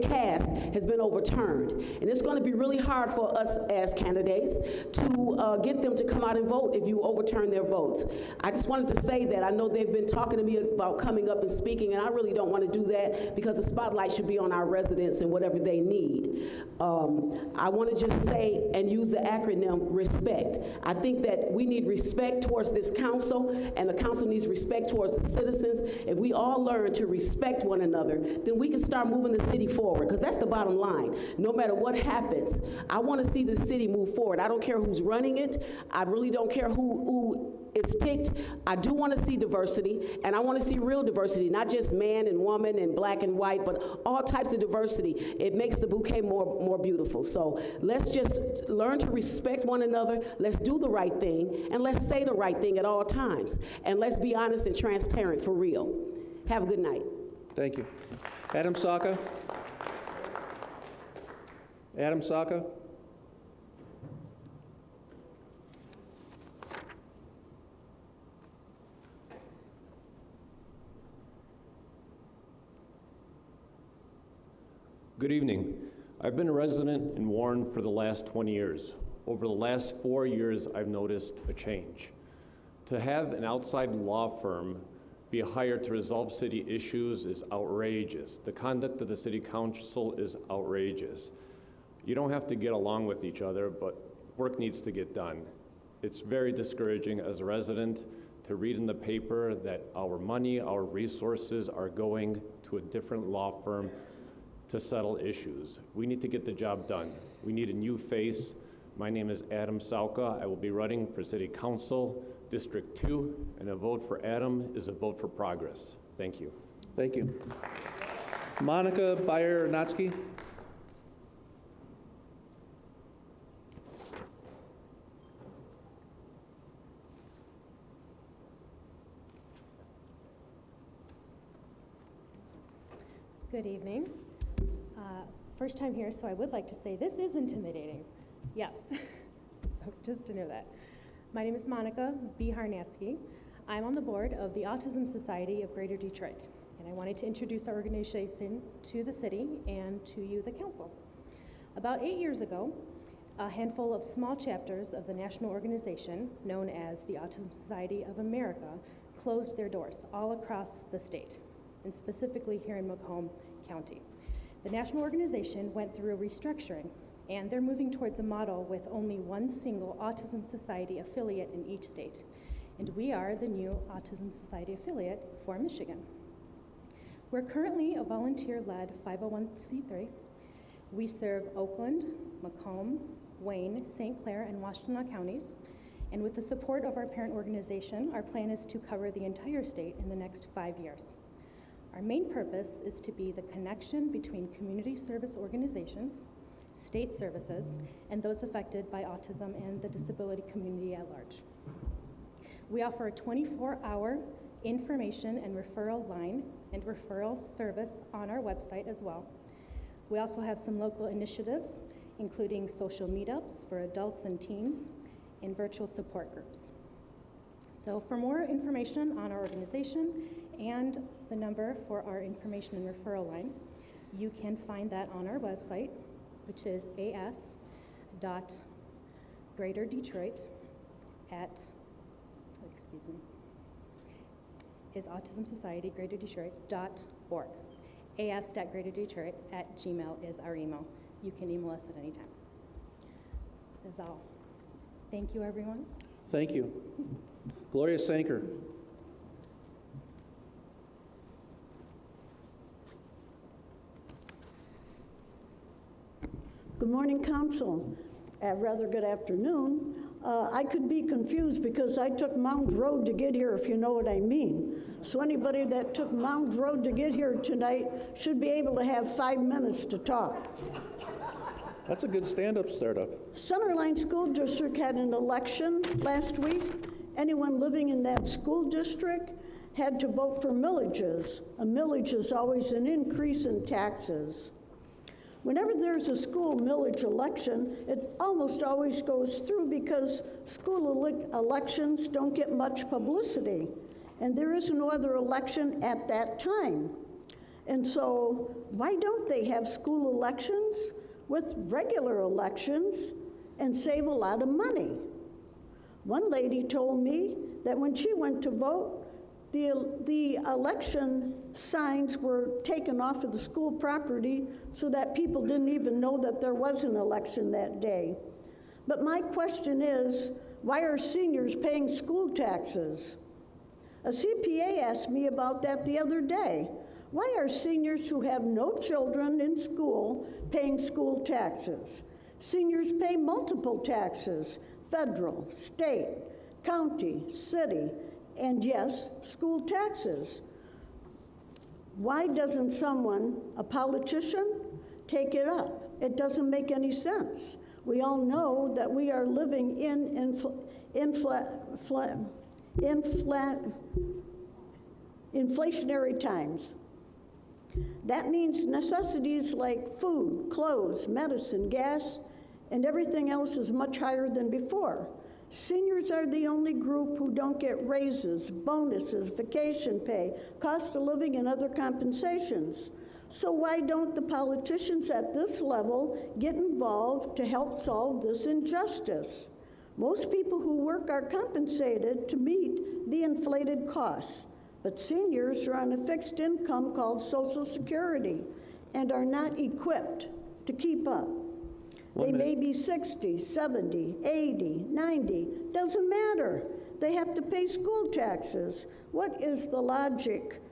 cast has been overturned. And it's going to be really hard for us as candidates to get them to come out and vote if you overturn their votes. I just wanted to say that. I know they've been talking to me about coming up and speaking, and I really don't want to do that because the spotlight should be on our residents and whatever they need. I want to just say and use the acronym RESPECT. I think that we need respect towards this council, and the council needs respect towards the citizens. If we all learn to respect one another, then we can start moving the city forward, because that's the bottom line. No matter what happens, I want to see the city move forward. I don't care who's running it. I really don't care who is picked. I do want to see diversity, and I want to see real diversity, not just man and woman and black and white, but all types of diversity. It makes the bouquet more beautiful. So let's just learn to respect one another. Let's do the right thing, and let's say the right thing at all times. And let's be honest and transparent for real. Have a good night. Thank you. Adam Saka. Adam Saka. Good evening. I've been a resident in Warren for the last 20 years. Over the last 4 years, I've noticed a change. To have an outside law firm be hired to resolve city issues is outrageous. The conduct of the city council is outrageous. You don't have to get along with each other, but work needs to get done. It's very discouraging as a resident to read in the paper that our money, our resources are going to a different law firm to settle issues. We need to get the job done. We need a new face. My name is Adam Sauka. I will be running for City Council, District 2, and a vote for Adam is a vote for progress. Thank you. Thank you. Monica Bayer-Natsky. Good evening. First time here, so I would like to say this is intimidating. Yes, so just to know that. My name is Monica Bayer-Natsky. I'm on the board of the Autism Society of Greater Detroit, and I wanted to introduce our organization to the city and to you, the council. About 8 years ago, a handful of small chapters of the national organization, known as the Autism Society of America, closed their doors all across the state, and specifically here in Macomb County. The national organization went through a restructuring, and they're moving towards a model with only one single Autism Society affiliate in each state. And we are the new Autism Society affiliate for Michigan. We're currently a volunteer-led 501c3. We serve Oakland, Macomb, Wayne, St. Clair, and Washtenaw counties. And with the support of our parent organization, our plan is to cover the entire state in the next 5 years. Our main purpose is to be the connection between community service organizations, state services, and those affected by autism and the disability community at large. We offer a 24-hour information and referral line and referral service on our website as well. We also have some local initiatives, including social meetups for adults and teens and virtual support groups. So for more information on our organization and the number for our information and referral line, you can find that on our website, which is is autismsociety.greaterdetroit.org. as.greaterdetroit@gmail is our email. You can email us at any time. That's all. Thank you, everyone. Thank you. Gloria Sanker. Good morning, Council. Rather good afternoon. I could be confused because I took Mound Road to get here, if you know what I mean. So anybody that took Mound Road to get here tonight should be able to have 5 minutes to talk. That's a good stand-up startup. Centerline School District had an election last week. Anyone living in that school district had to vote for millages. A millage is always an increase in taxes. Whenever there's a school millage election, it almost always goes through because school elections don't get much publicity, and there is no other election at that time. And so why don't they have school elections with regular elections and save a lot of money? One lady told me that when she went to vote, the election signs were taken off of the school property so that people didn't even know that there was an election that day. But my question is, why are seniors paying school taxes? A CPA asked me about that the other day. Why are seniors who have no children in school paying school taxes? Seniors pay multiple taxes: federal, state, county, city, and yes, school taxes. Why doesn't someone, a politician, take it up? It doesn't make any sense. We all know that we are living in inflationary times. That means necessities like food, clothes, medicine, gas, and everything else is much higher than before. Seniors are the only group who don't get raises, bonuses, vacation pay, cost of living, and other compensations. So why don't the politicians at this level get involved to help solve this injustice? Most people who work are compensated to meet the inflated costs, but seniors are on a fixed income called Social Security and are not equipped to keep up. They may be 60, 70, 80, 90, doesn't matter. They have to pay school taxes. What is the logic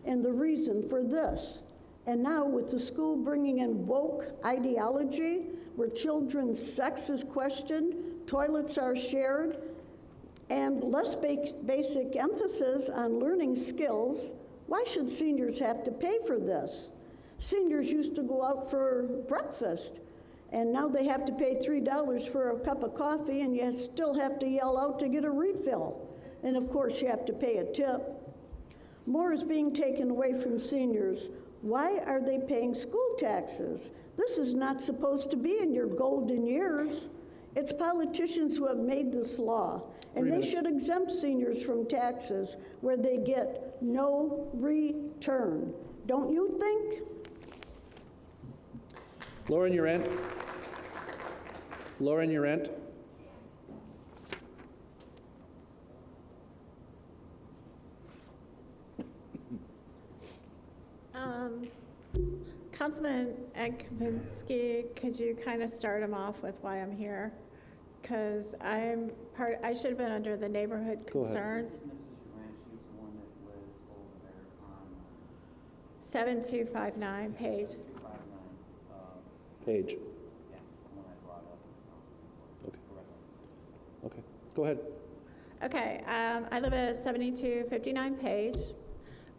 and the reason for this? And now with the school bringing in woke ideology, where children's sex is questioned, toilets are shared, and less basic emphasis on learning skills, why should seniors have to pay for this? Seniors used to go out for breakfast, and now they have to pay $3 for a cup of coffee, and you still have to yell out to get a refill. And of course, you have to pay a tip. More is being taken away from seniors. Why are they paying school taxes? This is not supposed to be in your golden years. It's politicians who have made this law, and they should exempt seniors from taxes where they get no return. Don't you think? Lauren Urant. Lauren Urant. Councilman Ed Kempinski, could you kind of start him off with why I'm here? Because I should have been under the neighborhood concerns. 7259 page. Page. Okay, go ahead. Okay, I live at 7259 Page.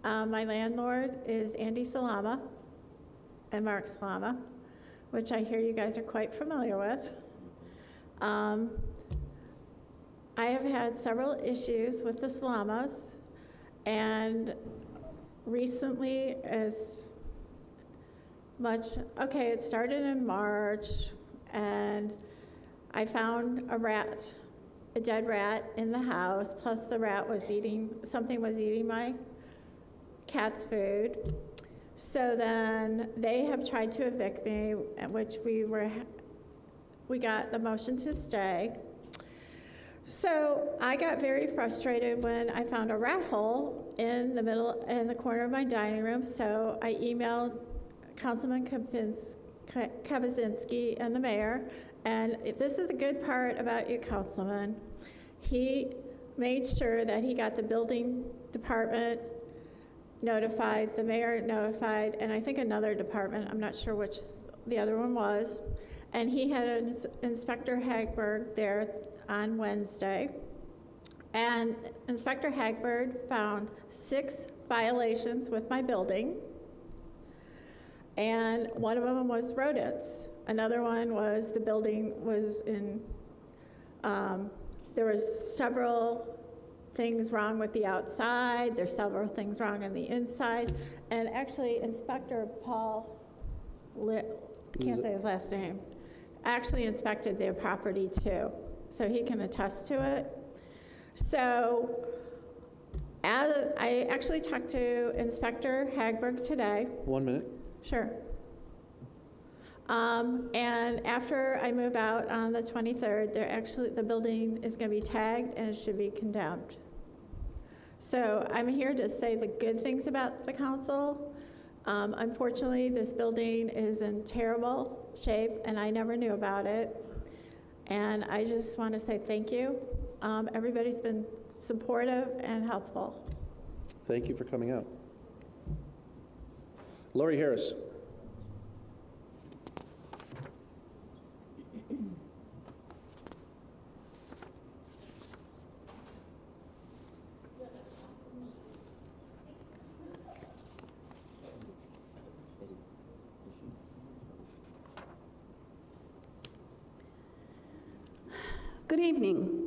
My landlord is Andy Salama and Mark Salama, which I hear you guys are quite familiar with. I have had several issues with the Salamas, and recently it started in March, and I found a dead rat in the house, plus the rat was something was eating my cat's food. So then they have tried to evict me, which we got the motion to stay. So I got very frustrated when I found a rat hole in the corner of my dining room. So I emailed Councilman Kaczynski and the mayor. And this is the good part about you, Councilman. He made sure that he got the building department notified, the mayor notified, and I think another department, I'm not sure which the other one was. And he had Inspector Hagberg there on Wednesday, and Inspector Hagberg found 6 violations with my building, and one of them was rodents. Another one was the building was in, there was several things wrong with the outside, there's several things wrong on the inside, and actually Inspector Paul, can't say his last name, actually inspected their property too, so he can attest to it. So I actually talked to Inspector Hagberg today. 1 minute. Sure. And after I move out on the 23rd, the building is going to be tagged and it should be condemned. So I'm here to say the good things about the council. Unfortunately, this building is in terrible shape and I never knew about it. And I just want to say thank you. Everybody's been supportive and helpful. Thank you for coming out. Laurie Harris. Good evening.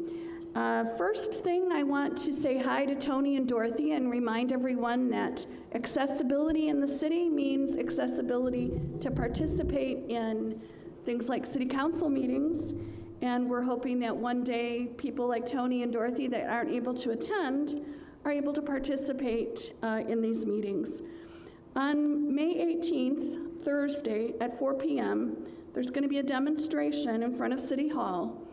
First thing, I want to say hi to Tony and Dorothy and remind everyone that accessibility in the city means accessibility to participate in things like city council meetings, and we're hoping that one day people like Tony and Dorothy that aren't able to attend are able to participate in these meetings. On May 18th, Thursday at 4 p.m., there's going to be a demonstration in front of City Hall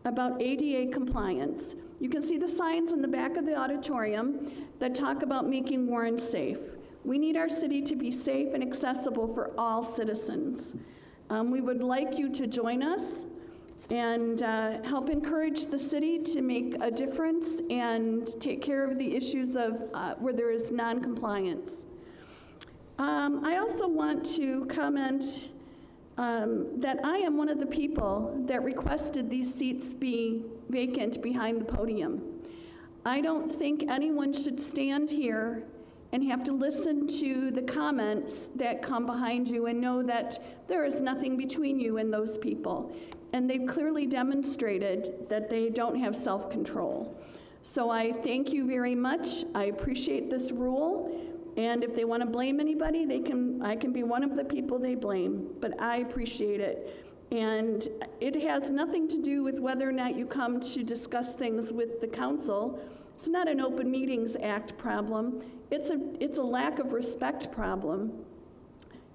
about ADA compliance. You can see the signs in the back of the auditorium that talk about making Warren safe. We need our city to be safe and accessible for all citizens. We would like you to join us and help encourage the city to make a difference and take care of the issues of where there is non-compliance. I also want to comment that I am one of the people that requested these seats be vacant behind the podium. I don't think anyone should stand here and have to listen to the comments that come behind you and know that there is nothing between you and those people. And they've clearly demonstrated that they don't have self-control. So I thank you very much. I appreciate this rule. And if they want to blame anybody, I can be one of the people they blame, but I appreciate it. And it has nothing to do with whether or not you come to discuss things with the council. It's not an Open Meetings Act problem. It's a lack of respect problem.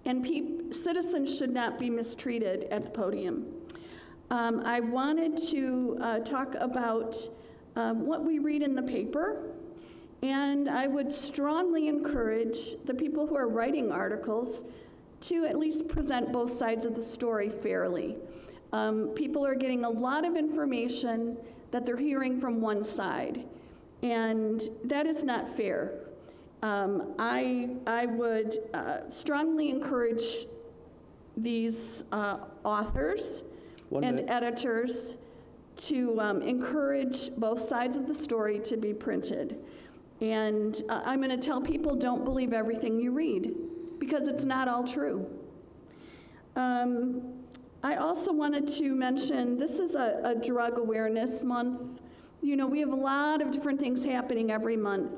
And citizens should not be mistreated at the podium. I wanted to talk about what we read in the paper. And I would strongly encourage the people who are writing articles to at least present both sides of the story fairly. People are getting a lot of information that they're hearing from one side, and that is not fair. I would strongly encourage these authors and editors to encourage both sides of the story to be printed. And I'm going to tell people, don't believe everything you read, because it's not all true. I also wanted to mention, this is a drug awareness month. You know, we have a lot of different things happening every month.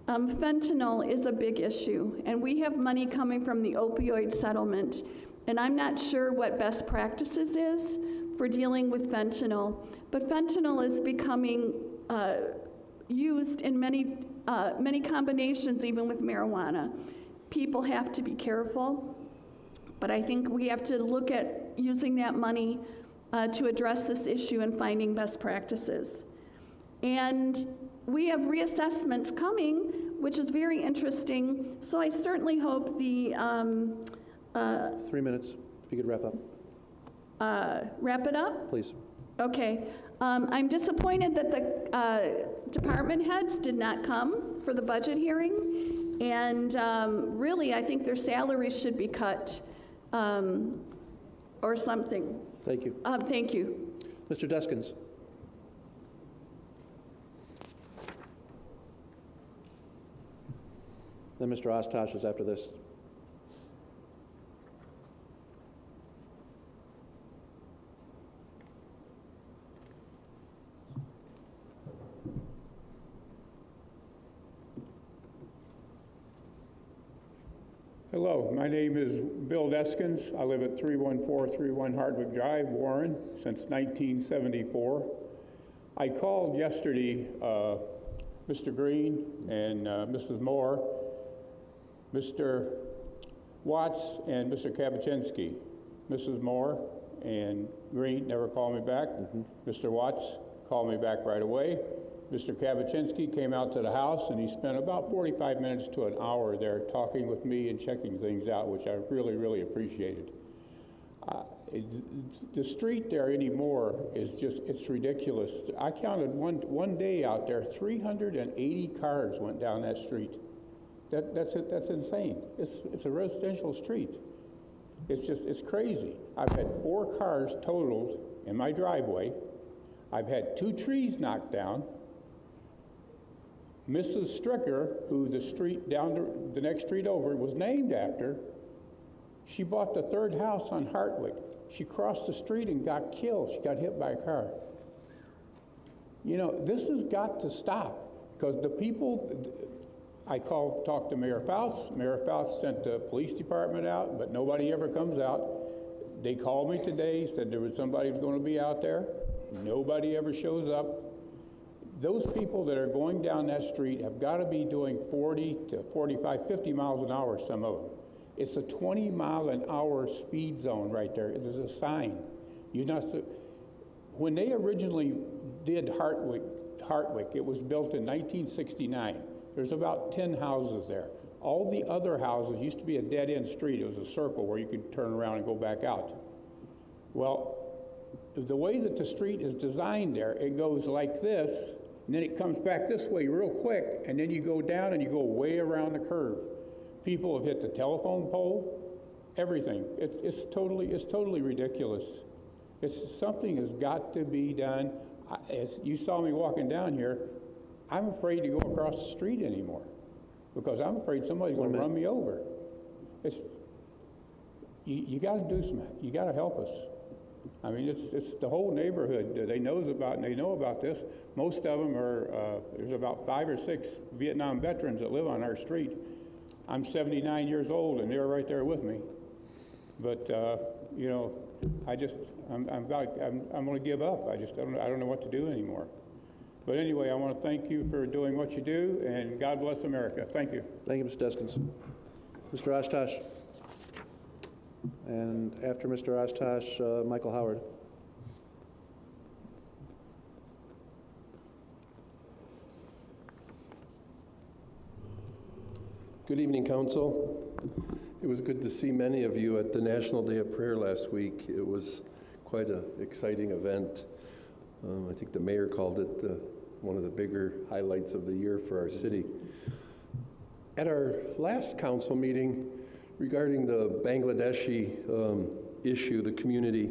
Fentanyl is a big issue, and we have money coming from the opioid settlement. And I'm not sure what best practices is for dealing with fentanyl, but fentanyl is becoming used in many combinations, even with marijuana. People have to be careful, but I think we have to look at using that money to address this issue and finding best practices. And we have reassessments coming, which is very interesting, so I certainly hope the 3 minutes, if you could wrap up. Wrap it up? Please. Okay. I'm disappointed that the department heads did not come for the budget hearing, and really I think their salaries should be cut or something. Thank you. Thank you. Mr. Deskins. Then Mr. Ostosh is after this. Hello, my name is Bill Deskins. I live at 31431 Hardwick Drive, Warren, since 1974. I called yesterday Mr. Green and Mrs. Moore, Mr. Watts and Mr. Kapuscinski. Mrs. Moore and Green never called me back. Mr. Watts called me back right away. Mr. Kapuscinski came out to the house and he spent about 45 minutes to an hour there talking with me and checking things out, which I really, really appreciated. The street there anymore is just, it's ridiculous. I counted one day out there, 380 cars went down that street. That's insane. It's a residential street. It's just, it's crazy. I've had 4 cars totaled in my driveway. I've had 2 trees knocked down. Mrs. Stricker, who the street down the next street over was named after, she bought the 3rd house on Hartwick. She crossed the street and got killed. She got hit by a car. You know, this has got to stop because the people, I talked to Mayor Fouts. Mayor Fouts sent the police department out, but nobody ever comes out. They called me today, said there was somebody who's going to be out there. Nobody ever shows up. Those people that are going down that street have got to be doing 40 to 45, 50 miles an hour, some of them. It's a 20-mile-an-hour speed zone right there. There's a sign. When they originally did Hartwick, it was built in 1969. There's about 10 houses there. All the other houses used to be a dead-end street. It was a circle where you could turn around and go back out. Well, the way that the street is designed there, it goes like this, and then it comes back this way real quick, and then you go down and you go way around the curve. People have hit the telephone pole, everything. It's totally ridiculous. Something has got to be done. As you saw me walking down here, I'm afraid to go across the street anymore because I'm afraid somebody's going to run me over. You got to do something. You got to help us. I mean, it's the whole neighborhood. They know about this. Most of them are, there's about 5 or 6 Vietnam veterans that live on our street. I'm 79 years old, and they're right there with me. But, you know, I'm going to give up. I don't know what to do anymore. But anyway, I want to thank you for doing what you do, and God bless America. Thank you. Thank you, Mr. Deskins. Mr. Ostosh. And after Mr. Ostosh, Michael Howard. Good evening, Council. It was good to see many of you at the National Day of Prayer last week. It was quite an exciting event. I think the mayor called it one of the bigger highlights of the year for our city. At our last council meeting regarding the Bangladeshi issue, the community,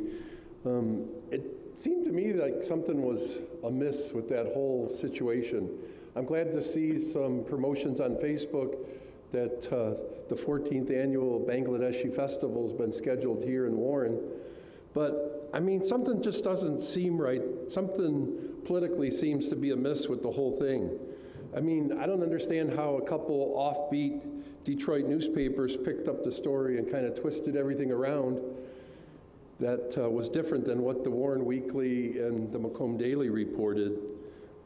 it seemed to me like something was amiss with that whole situation. I'm glad to see some promotions on Facebook that the 14th annual Bangladeshi Festival has been scheduled here in Warren. But, I mean, something just doesn't seem right. Something politically seems to be amiss with the whole thing. I mean, I don't understand how a couple offbeat Detroit newspapers picked up the story and kind of twisted everything around that was different than what the Warren Weekly and the Macomb Daily reported.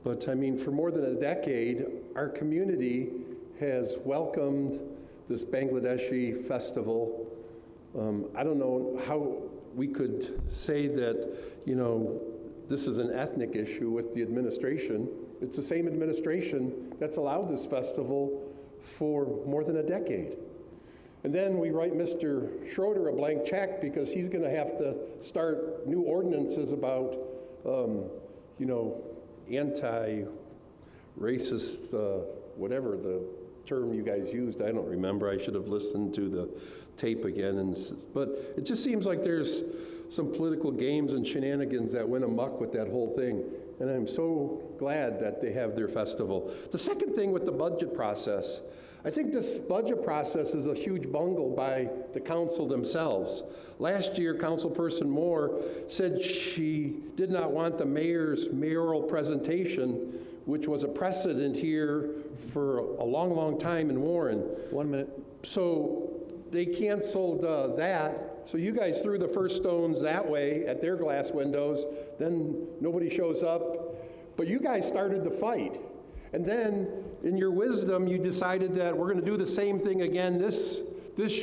But, I mean, for more than a decade, our community has welcomed this Bangladeshi festival. I don't know how we could say that, you know, this is an ethnic issue with the administration. It's the same administration that's allowed this festival for more than a decade. And then we write Mr. Schroeder a blank check because he's going to have to start new ordinances about, you know, anti-racist, whatever the term you guys used. I don't remember. I should have listened to the tape again. But it just seems like there's some political games and shenanigans that went amok with that whole thing. And I'm so glad that they have their festival. The second thing with the budget process, I think this budget process is a huge bungle by the council themselves. Last year, Councilperson Moore said she did not want the mayor's mayoral presentation, which was a precedent here for a long, long time in Warren. 1 minute. So they canceled that. So you guys threw the first stones that way at their glass windows. Then nobody shows up. But you guys started the fight. And then, in your wisdom, you decided that we're going to do the same thing again this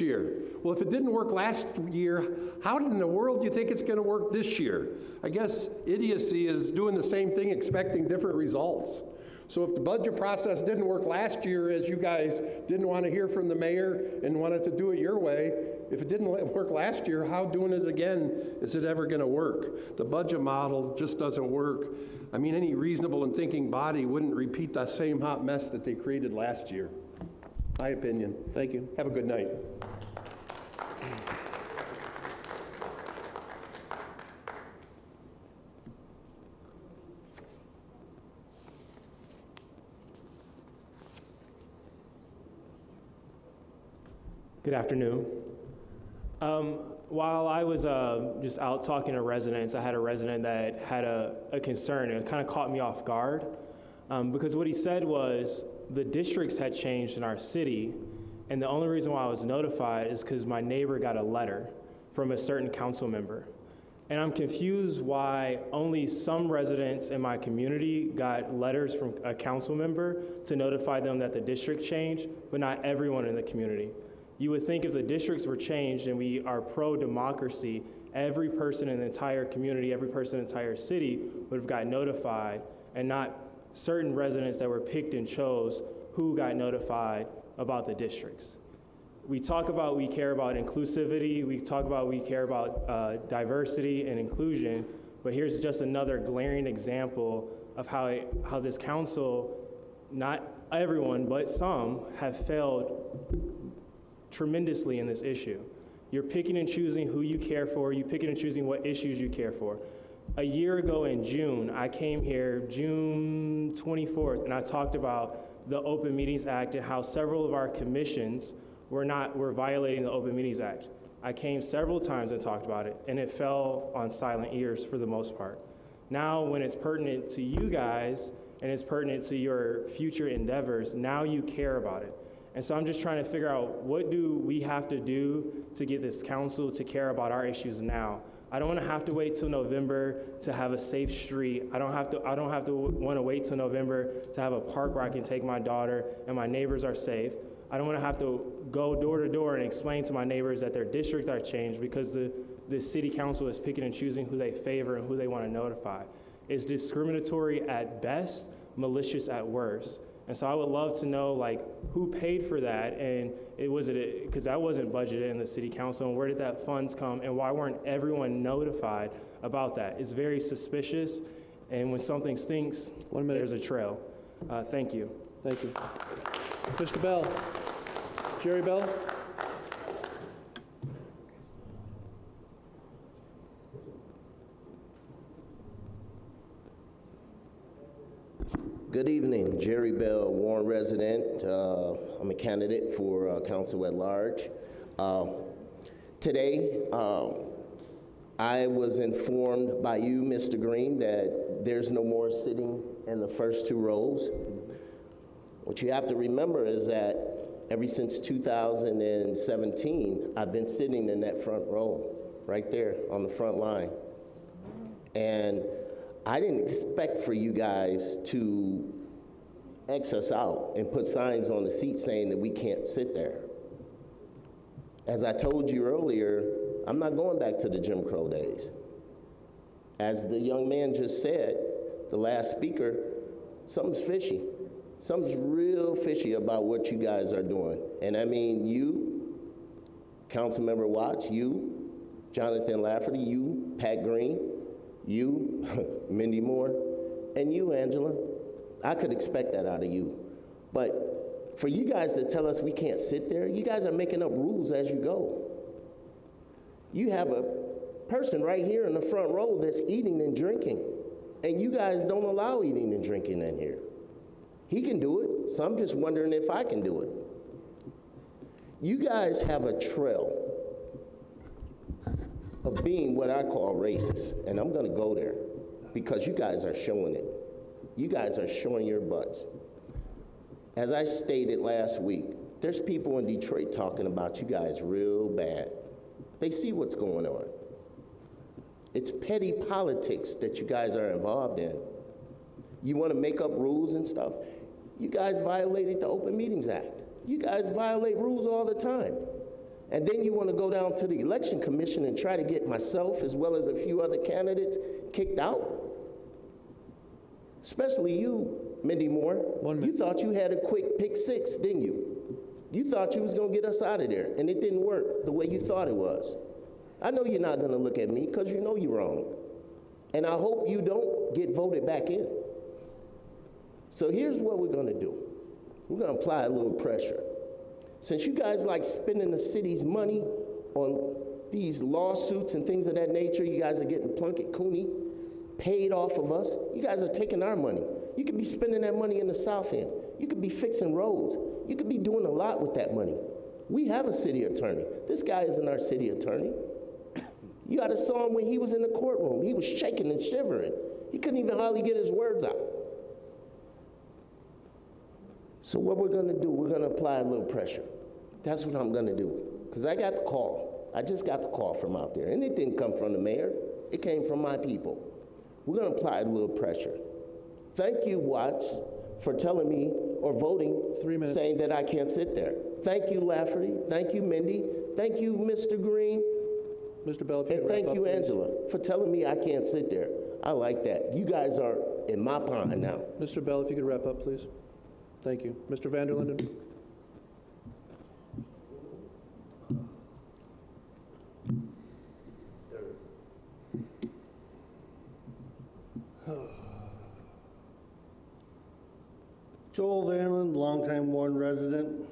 year. Well, if it didn't work last year, how in the world do you think it's going to work this year? I guess idiocy is doing the same thing, expecting different results. So if the budget process didn't work last year, as you guys didn't want to hear from the mayor and wanted to do it your way, if it didn't work last year, how doing it again is it ever going to work? The budget model just doesn't work. I mean, any reasonable and thinking body wouldn't repeat that same hot mess that they created last year. My opinion. Thank you. Have a good night. Good afternoon. While I was just out talking to residents, I had a resident that had a concern, and it kind of caught me off guard because what he said was the districts had changed in our city, and the only reason why I was notified is because my neighbor got a letter from a certain council member. And I'm confused why only some residents in my community got letters from a council member to notify them that the district changed, but not everyone in the community. You would think if the districts were changed and we are pro-democracy, every person in the entire community, every person in the entire city would have got notified, and not certain residents that were picked and chose who got notified about the districts. We talk about we care about inclusivity, we talk about we care about diversity and inclusion, but here's just another glaring example of how this council, not everyone, but some, have failed tremendously in this issue. You're picking and choosing who you care for, you're picking and choosing what issues you care for. A year ago in June, I came here, June 24th, and I talked about the Open Meetings Act and how several of our commissions were violating the Open Meetings Act. I came several times and talked about it, and it fell on silent ears for the most part. Now, when it's pertinent to you guys, and it's pertinent to your future endeavors, now you care about it. And so I'm just trying to figure out, what do we have to do to get this council to care about our issues now? I don't want to have to wait till November to have a safe street. I don't have to want to wait till November to have a park where I can take my daughter and my neighbors are safe. I don't want to have to go door to door and explain to my neighbors that their district are changed because the city council is picking and choosing who they favor and who they want to notify. It's discriminatory at best, malicious at worst. And so I would love to know, like, who paid for that, and because that wasn't budgeted in the city council, and where did that funds come, and why weren't everyone notified about that? It's very suspicious, and when something stinks, 1 minute. There's a trail. Thank you. Thank you. Mr. Bell. Jerry Bell. Good evening, Jerry Bell, Warren resident. I'm a candidate for council at large. Today, I was informed by you, Mr. Green, that there's no more sitting in the first two rows. What you have to remember is that ever since 2017, I've been sitting in that front row, right there on the front line. And I didn't expect for you guys to X us out and put signs on the seat saying that we can't sit there. As I told you earlier, I'm not going back to the Jim Crow days. As the young man just said, the last speaker, something's fishy. Something's real fishy about what you guys are doing. And I mean you, Councilmember Watts, you, Jonathan Lafferty, you, Pat Green, you, Mindy Moore, and you, Angela. I could expect that out of you. But for you guys to tell us we can't sit there, you guys are making up rules as you go. You have a person right here in the front row that's eating and drinking, and you guys don't allow eating and drinking in here. He can do it, so I'm just wondering if I can do it. You guys have a trail of being what I call racist, and I'm gonna go there because you guys are showing it. You guys are showing your butts. As I stated last week, there's people in Detroit talking about you guys real bad. They see what's going on. It's petty politics that you guys are involved in. You want to make up rules and stuff. You guys violated the Open Meetings Act. You guys violate rules all the time. And then you want to go down to the Election Commission and try to get myself as well as a few other candidates kicked out. Especially you, Mindy Moore. You thought you had a quick pick six, didn't you? You thought you was going to get us out of there, and it didn't work the way you thought it was. I know you're not going to look at me because you know you're wrong. And I hope you don't get voted back in. So here's what we're going to do. We're going to apply a little pressure. Since you guys like spending the city's money on these lawsuits and things of that nature, you guys are getting Plunkett Cooney paid off of us. You guys are taking our money. You could be spending that money in the South End. You could be fixing roads. You could be doing a lot with that money. We have a city attorney. This guy isn't our city attorney. You got to saw him when he was in the courtroom. He was shaking and shivering. He couldn't even hardly get his words out. So what we're going to do, we're going to apply a little pressure. That's what I'm going to do. Because I got the call. I just got the call from out there. And it didn't come from the mayor. It came from my people. We're going to apply a little pressure. Thank you, Watts, for telling me or voting, 3 minutes, saying that I can't sit there. Thank you, Lafferty. Thank you, Mindy. Thank you, Mr. Green. Mr. Bell, if you and could thank wrap you, up, Angela, for telling me I can't sit there. I like that. You guys are in my pond now. Mr. Bell, if you could wrap up, please. Thank you. Mr. Vanderlinden? Joel Vanland, longtime Warren resident.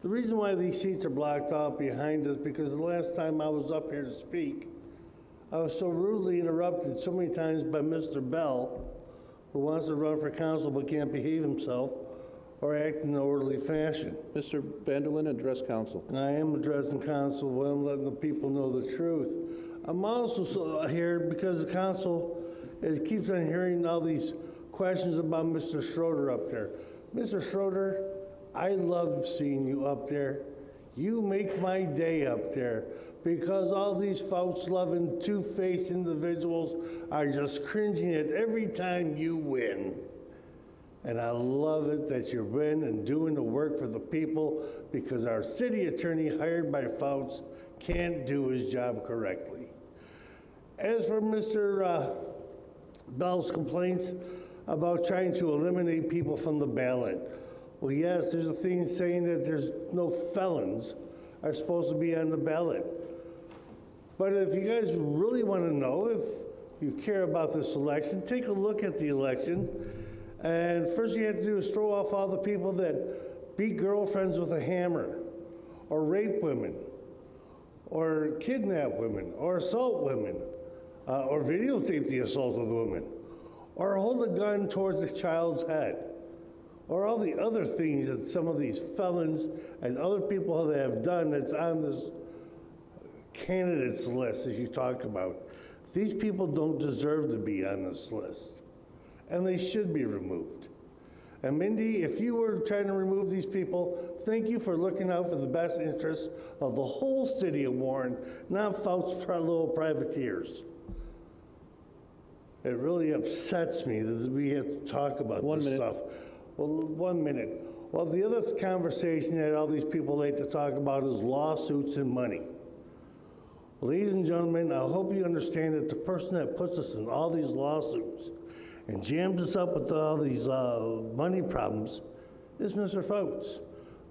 The reason why these seats are blocked off behind us because the last time I was up here to speak, I was so rudely interrupted so many times by Mr. Bell, who wants to run for council but can't behave himself or act in an orderly fashion. Mr. Vanderlinden, address council. And I am addressing council when I'm letting the people know the truth. I'm also here because the council keeps on hearing all these questions about Mr. Schroeder up there. Mr. Schroeder, I love seeing you up there. You make my day up there because all these folks-loving, two-faced individuals are just cringing at every time you win. And I love it that you win and doing the work for the people because our city attorney hired by folks can't do his job correctly. As for Mr. Bell's complaints about trying to eliminate people from the ballot, well, yes, there's a thing saying that there's no felons are supposed to be on the ballot. But if you guys really want to know, if you care about this election, take a look at the election. And first you have to do is throw off all the people that beat girlfriends with a hammer, or rape women, or kidnap women, or assault women, or videotape the assault of the women, or hold a gun towards a child's head, or all the other things that some of these felons and other people that have done that's on this candidates list as you talk about. These people don't deserve to be on this list, and they should be removed. And Mindy, if you were trying to remove these people, thank you for looking out for the best interests of the whole city of Warren, not folks, little privateers. It really upsets me that we have to talk about this stuff. Well, 1 minute. Well, the other conversation that all these people like to talk about is lawsuits and money. Ladies and gentlemen, I hope you understand that the person that puts us in all these lawsuits and jams us up with all these money problems is Mr. Fouts.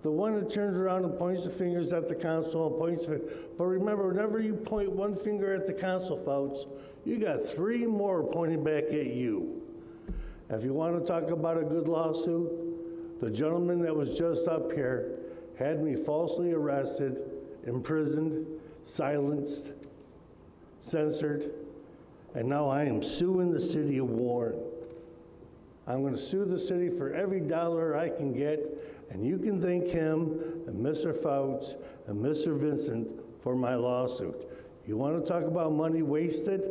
The one that turns around and points the fingers at the council and points, but remember, whenever you point one finger at the council, Fouts, you got 3 more pointing back at you. If you want to talk about a good lawsuit, the gentleman that was just up here had me falsely arrested, imprisoned, silenced, censored, and now I am suing the city of Warren. I'm going to sue the city for every dollar I can get, And you can thank him and Mr. Fouts and Mr. Vincent for my lawsuit. You want to talk about money wasted?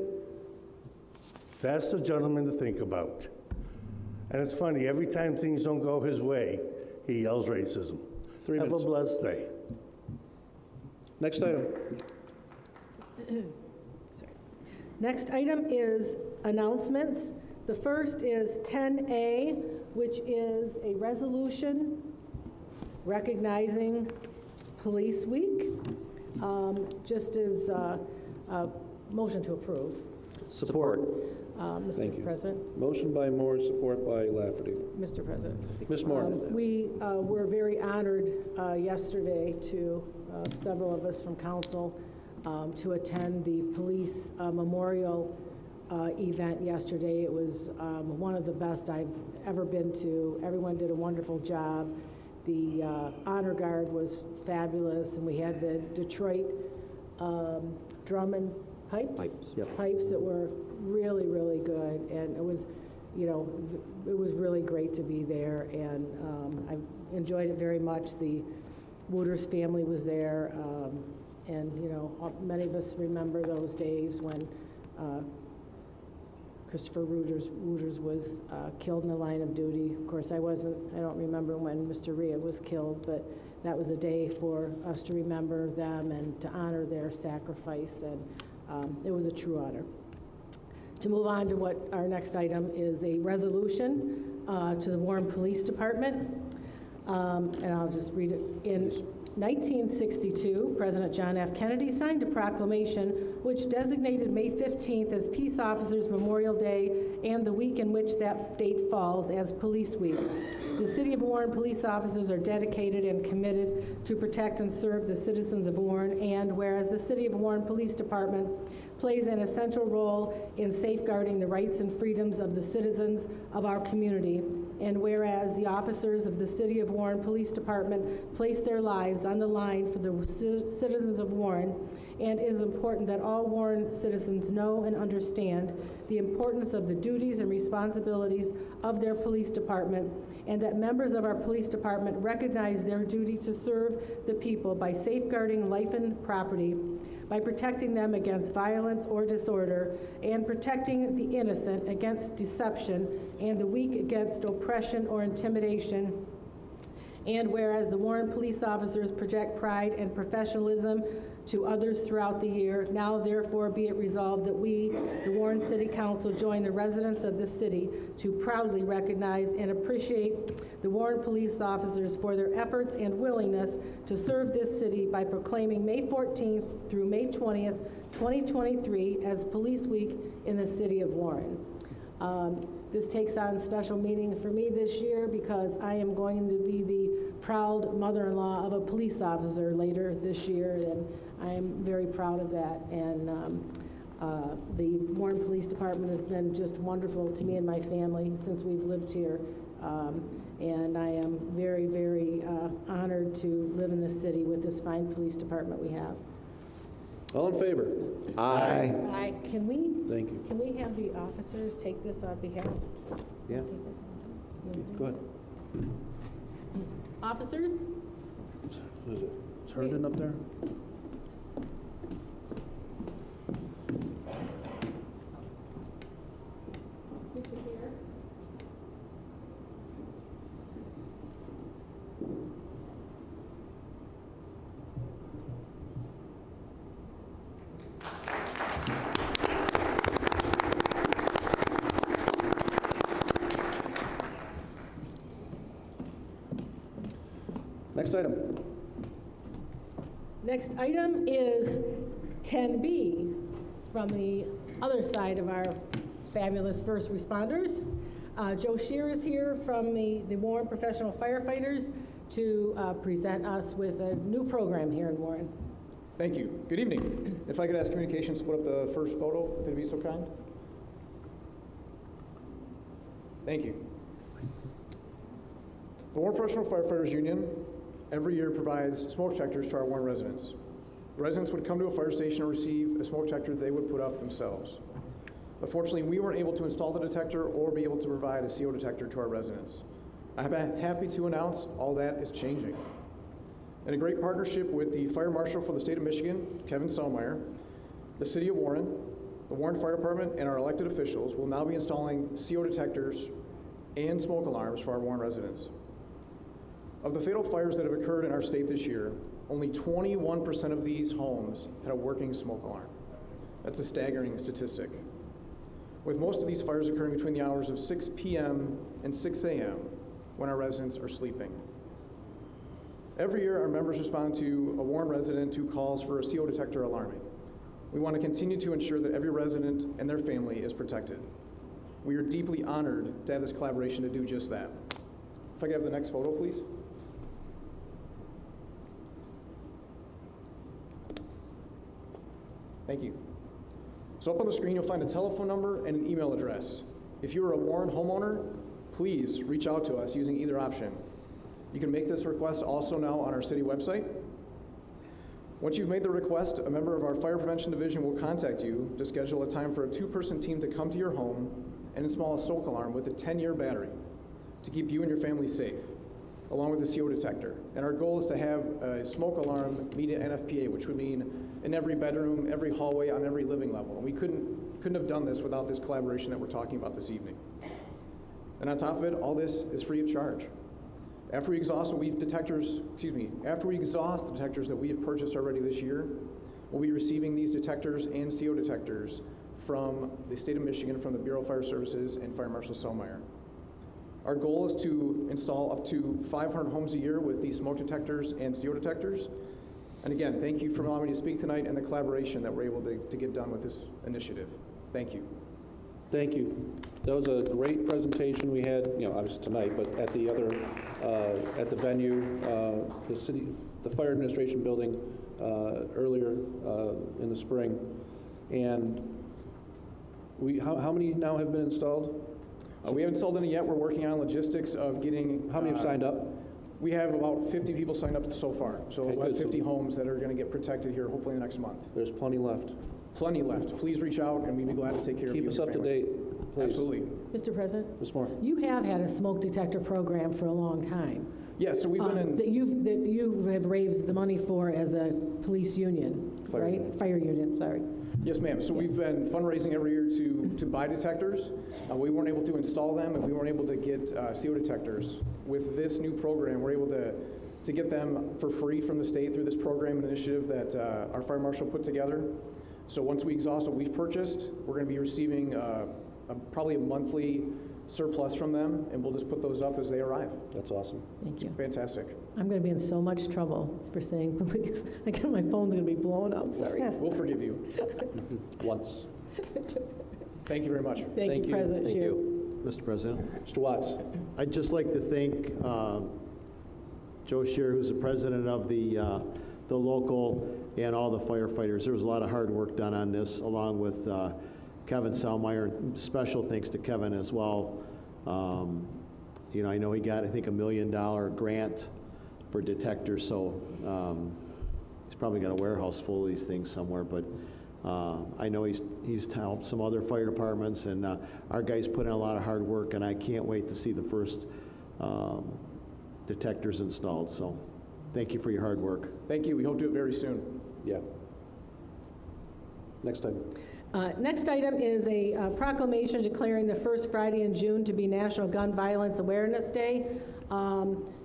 That's the gentleman to think about. And it's funny, every time things don't go his way, he yells racism. 3 minutes. Have a blessed day. Next item. Next item is announcements. The first is 10A, which is a resolution recognizing Police Week. Just as a motion to approve. Support. Mr. Thank you. President. Motion by Moore, support by Lafferty. Mr. President. Ms. Moore. We were very honored yesterday to, several of us from council, to attend the police memorial event yesterday. It was one of the best I've ever been to. Everyone did a wonderful job. The honor guard was fabulous, and we had the Detroit drum and pipes that were really, really good. And it was, you know, it was really great to be there, and I enjoyed it very much. The Wooters family was there, and you know, many of us remember those days when Christopher Wooters was killed in the line of duty. Of course, I don't remember when Mr. Rhea was killed, but that was a day for us to remember them and to honor their sacrifice, and it was a true honor. To move on to what our next item is, a resolution to the Warren Police Department, and I'll just read it. In 1962, President John F. Kennedy signed a proclamation which designated May 15th as Peace Officers Memorial Day and the week in which that date falls as Police Week. The City of Warren police officers are dedicated and committed to protect and serve the citizens of Warren, and whereas the City of Warren Police Department plays an essential role in safeguarding the rights and freedoms of the citizens of our community, and whereas the officers of the City of Warren Police Department place their lives on the line for the citizens of Warren, and it is important that all Warren citizens know and understand the importance of the duties and responsibilities of their police department, and that members of our police department recognize their duty to serve the people by safeguarding life and property, by protecting them against violence or disorder, and protecting the innocent against deception and the weak against oppression or intimidation. And whereas the Warren police officers project pride and professionalism to others throughout the year, now therefore be it resolved that we, the Warren City Council, join the residents of the city to proudly recognize and appreciate the Warren police officers for their efforts and willingness to serve this city by proclaiming May 14th through May 20th, 2023 as Police Week in the city of Warren. This takes on special meaning for me this year because I am going to be the proud mother-in-law of a police officer later this year, and I am very proud of that. And the Warren Police Department has been just wonderful to me and my family since we've lived here. And I am very, very honored to live in this city with this fine police department we have. All in favor? Aye. Aye. Can we? Thank you. Can we have the officers take this on behalf? Yeah. Go ahead. Officers? Who is it? Is Herndon up there? Next item. Next item is 10B from the other side of our fabulous first responders. Joe Shear is here from the Warren Professional Firefighters to present us with a new program here in Warren. Thank you. Good evening. If I could ask communications to put up the first photo, if they'd be so kind. Thank you. The Warren Professional Firefighters Union every year provides smoke detectors to our Warren residents. Residents would come to a fire station and receive a smoke detector they would put up themselves. But fortunately, we weren't able to install the detector or be able to provide a CO detector to our residents. I'm happy to announce all that is changing. In a great partnership with the Fire Marshal for the state of Michigan, Kevin Selmeyer, the City of Warren, the Warren Fire Department, and our elected officials will now be installing CO detectors and smoke alarms for our Warren residents. Of the fatal fires that have occurred in our state this year, only 21% of these homes had a working smoke alarm. That's a staggering statistic. With most of these fires occurring between the hours of 6 p.m. and 6 a.m. when our residents are sleeping. Every year, our members respond to a Warren resident who calls for a CO detector alarming. We want to continue to ensure that every resident and their family is protected. We are deeply honored to have this collaboration to do just that. If I could have the next photo, please. Thank you. So up on the screen, you'll find a telephone number and an email address. If you're a Warren homeowner, please reach out to us using either option. You can make this request also now on our city website. Once you've made the request, a member of our Fire Prevention Division will contact you to schedule a time for a 2-person team to come to your home and install a smoke alarm with a 10-year battery to keep you and your family safe, along with a CO detector. And our goal is to have a smoke alarm meet an NFPA, which would mean in every bedroom, every hallway, on every living level. And we couldn't have done this without this collaboration that we're talking about this evening. And on top of it, all this is free of charge. After we exhaust the detectors that we have purchased already this year, we'll be receiving these detectors and CO detectors from the state of Michigan, from the Bureau of Fire Services and Fire Marshal Selmeyer. Our goal is to install up to 500 homes a year with these smoke detectors and CO detectors. And again, thank you for allowing me to speak tonight and the collaboration that we're able to get done with this initiative. Thank you. Thank you. That was a great presentation we had, obviously tonight, but at the other, at the venue, the Fire Administration Building earlier in the spring. And how many now have been installed? We haven't sold any yet. We're working on logistics of getting... How many have signed up? We have about 50 people signed up so far. So okay, about 50 homes that are going to get protected here hopefully in the next month. There's plenty left. Plenty left. Please reach out and we'd be glad to take care of you. Keep us up to date, please. Absolutely. Mr. President? Ms. Moore. You have had a smoke detector program for a long time. Yes, so we've been in... That you have raised the money for as a police union, right? Fire union, sorry. Yes, ma'am. So we've been fundraising every year to buy detectors. We weren't able to install them, and we weren't able to get CO detectors. With this new program, we're able to get them for free from the state through this program and initiative that our fire marshal put together. So once we exhaust what we've purchased, we're going to be receiving probably a monthly surplus from them, and we'll just put those up as they arrive. That's awesome. Thank you. Fantastic. I'm going to be in so much trouble for saying police. Again, my phone's going to be blowing up. Sorry. We'll forgive you. Once. Thank you very much. Thank you, President Thank Hsu. you. Mr. President. Mr. Watts. I'd just like to thank Joe Scheer, who's the president of the local, and all the firefighters. There was a lot of hard work done on this, along with Kevin Selmeyer. Special thanks to Kevin as well. I know he got, I think, $1 million grant for detectors, so he's probably got a warehouse full of these things somewhere, but I know he's helped some other fire departments, and our guys put in a lot of hard work, and I can't wait to see the first detectors installed. So thank you for your hard work. Thank you. We hope to do it very soon. Yeah. Next item. Next item is a proclamation declaring the first Friday in June to be National Gun Violence Awareness Day.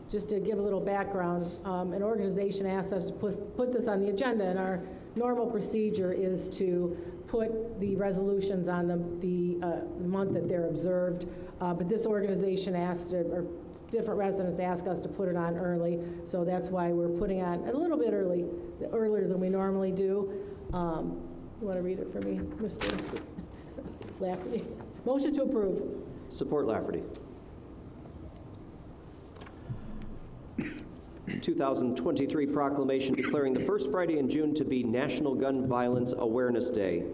Just to give a little background, an organization asked us to put this on the agenda, and our normal procedure is to put the resolutions on the month that they're observed. But this organization asked, or different residents asked us to put it on early, so that's why we're putting on a little bit earlier than we normally do. You want to read it for me, Mr. Lafferty? Motion to approve. Support Lafferty. 2023 proclamation declaring the first Friday in June to be National Gun Violence Awareness Day.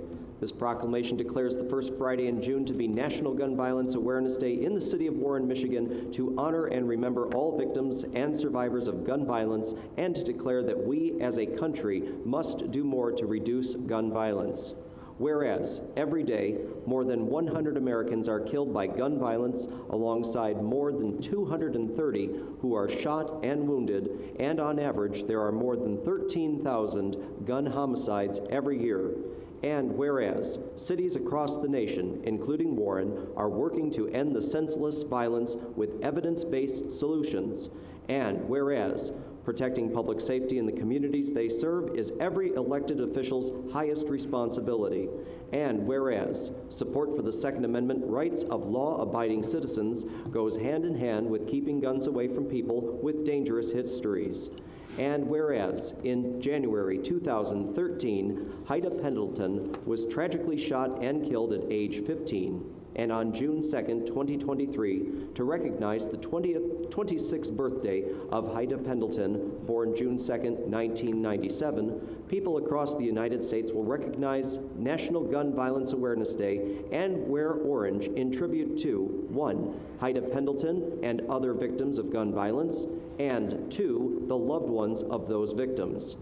This proclamation declares the first Friday in June to be National Gun Violence Awareness Day in the city of Warren, Michigan, to honor and remember all victims and survivors of gun violence, and to declare that we as a country must do more to reduce gun violence. Whereas, every day, more than 100 Americans are killed by gun violence alongside more than 230 who are shot and wounded, and on average, there are more than 13,000 gun homicides every year. And whereas, cities across the nation, including Warren, are working to end the senseless violence with evidence-based solutions. And whereas, protecting public safety in the communities they serve is every elected official's highest responsibility. And whereas, support for the Second Amendment rights of law-abiding citizens goes hand in hand with keeping guns away from people with dangerous histories. And whereas, in January 2013, Haida Pendleton was tragically shot and killed at age 15. And on June 2nd, 2023, to recognize the 26th birthday of Haida Pendleton, born June 2nd, 1997, people across the United States will recognize National Gun Violence Awareness Day and wear orange in tribute to 1. Haida Pendleton and other victims of gun violence, and 2. The loved ones of those victims.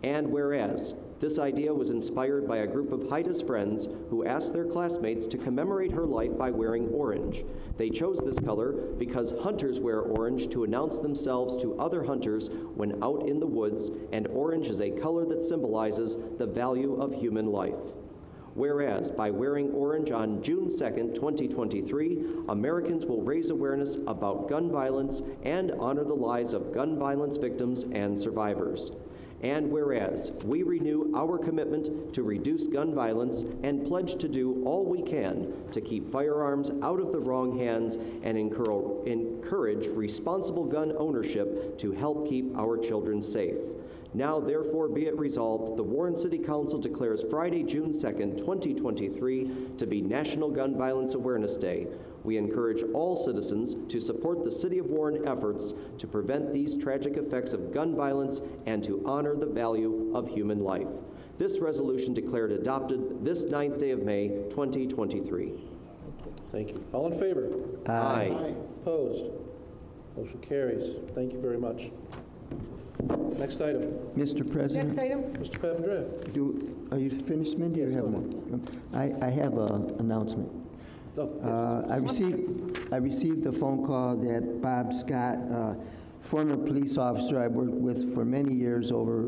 And whereas, this idea was inspired by a group of Haida's friends who asked their classmates to commemorate her life by wearing orange. They chose this color because hunters wear orange to announce themselves to other hunters when out in the woods, and orange is a color that symbolizes the value of human life. Whereas, by wearing orange on June 2nd, 2023, Americans will raise awareness about gun violence and honor the lives of gun violence victims and survivors. And whereas, we renew our commitment to reduce gun violence and pledge to do all we can to keep firearms out of the wrong hands and encourage responsible gun ownership to help keep our children safe. Now, therefore, be it resolved, the Warren City Council declares Friday, June 2nd, 2023 to be National Gun Violence Awareness Day. We encourage all citizens to support the City of Warren efforts to prevent these tragic effects of gun violence and to honor the value of human life. This resolution declared adopted this 9th day of May, 2023. Thank you. All in favor? Aye. Opposed? Motion carries. Thank you very much. Next item. Mr. President. Next item. Mr. Papandreou. Are you finished, Mindy, or have more? I have an announcement. I received a phone call that Bob Scott, former police officer I worked with for many years over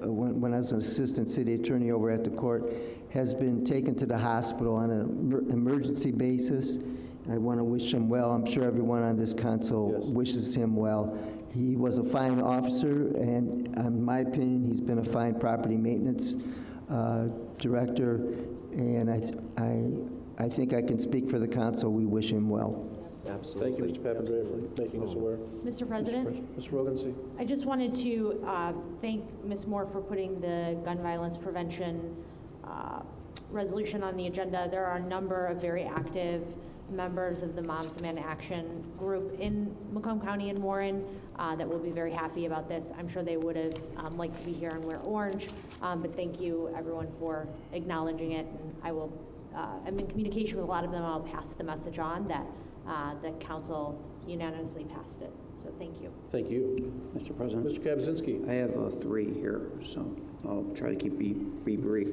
when I was an assistant city attorney over at the court, has been taken to the hospital on an emergency basis. I want to wish him well. I'm sure everyone on this council wishes him well. He was a fine officer, and in my opinion, he's been a fine property maintenance director, and I think I can speak for the council. We wish him well. Absolutely. Thank you, Mr. Papandreou, for making us aware. Mr. President? Ms. Rogancy. I just wanted to thank Ms. Moore for putting the gun violence prevention resolution on the agenda. There are a number of very active members of the Moms Demand Action group in Macomb County and Warren that will be very happy about this. I'm sure they would have liked to be here and wear orange, but thank you everyone for acknowledging it. And I'm in communication with a lot of them. I'll pass the message on that the council unanimously passed it. So thank you. Thank you. Mr. President. Mr. Kabaczynski. I have 3 here, so I'll try to be brief.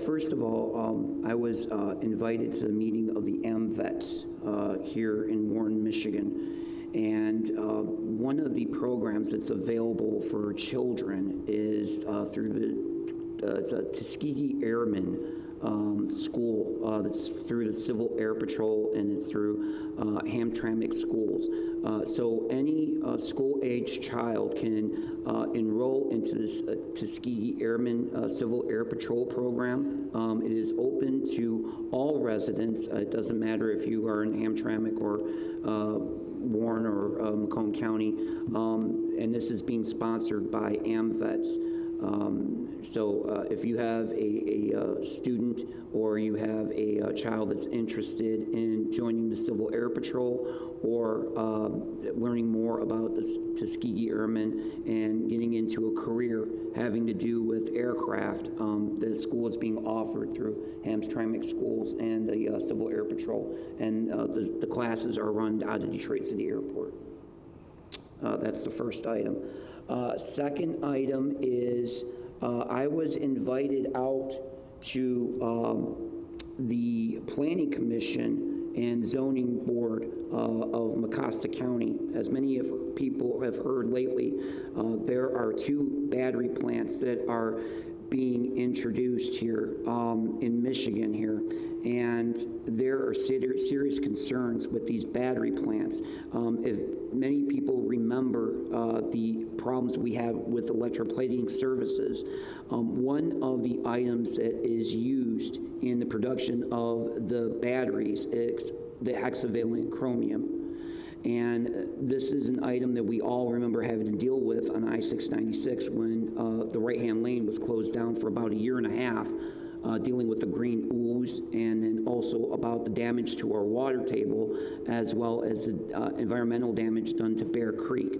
First of all, I was invited to the meeting of the AMVETS here in Warren, Michigan. And one of the programs that's available for children is through the Tuskegee Airmen school that's through the Civil Air Patrol, and it's through Hamtramck schools. So any school-age child can enroll into this Tuskegee Airmen Civil Air Patrol program. It is open to all residents. It doesn't matter if you are in Hamtramck or Warren or Macomb County, and this is being sponsored by AMVETS. So if you have a student or you have a child that's interested in joining the Civil Air Patrol or learning more about the Tuskegee Airmen and getting into a career having to do with aircraft, the school is being offered through Hamtramck schools and the Civil Air Patrol. And the classes are run out of Detroit City Airport. That's the first item. Second item is I was invited out to the Planning Commission and Zoning Board of Mecosta County. As many of people have heard lately, there are 2 battery plants that are being introduced here in Michigan here, and there are serious concerns with these battery plants. If many people remember the problems we have with electroplating services, one of the items that is used in the production of the batteries is the hexavalent chromium. And this is an item that we all remember having to deal with on I-696 when the right-hand lane was closed down for about 1.5 years, dealing with the green ooze, and then also about the damage to our water table, as well as the environmental damage done to Bear Creek.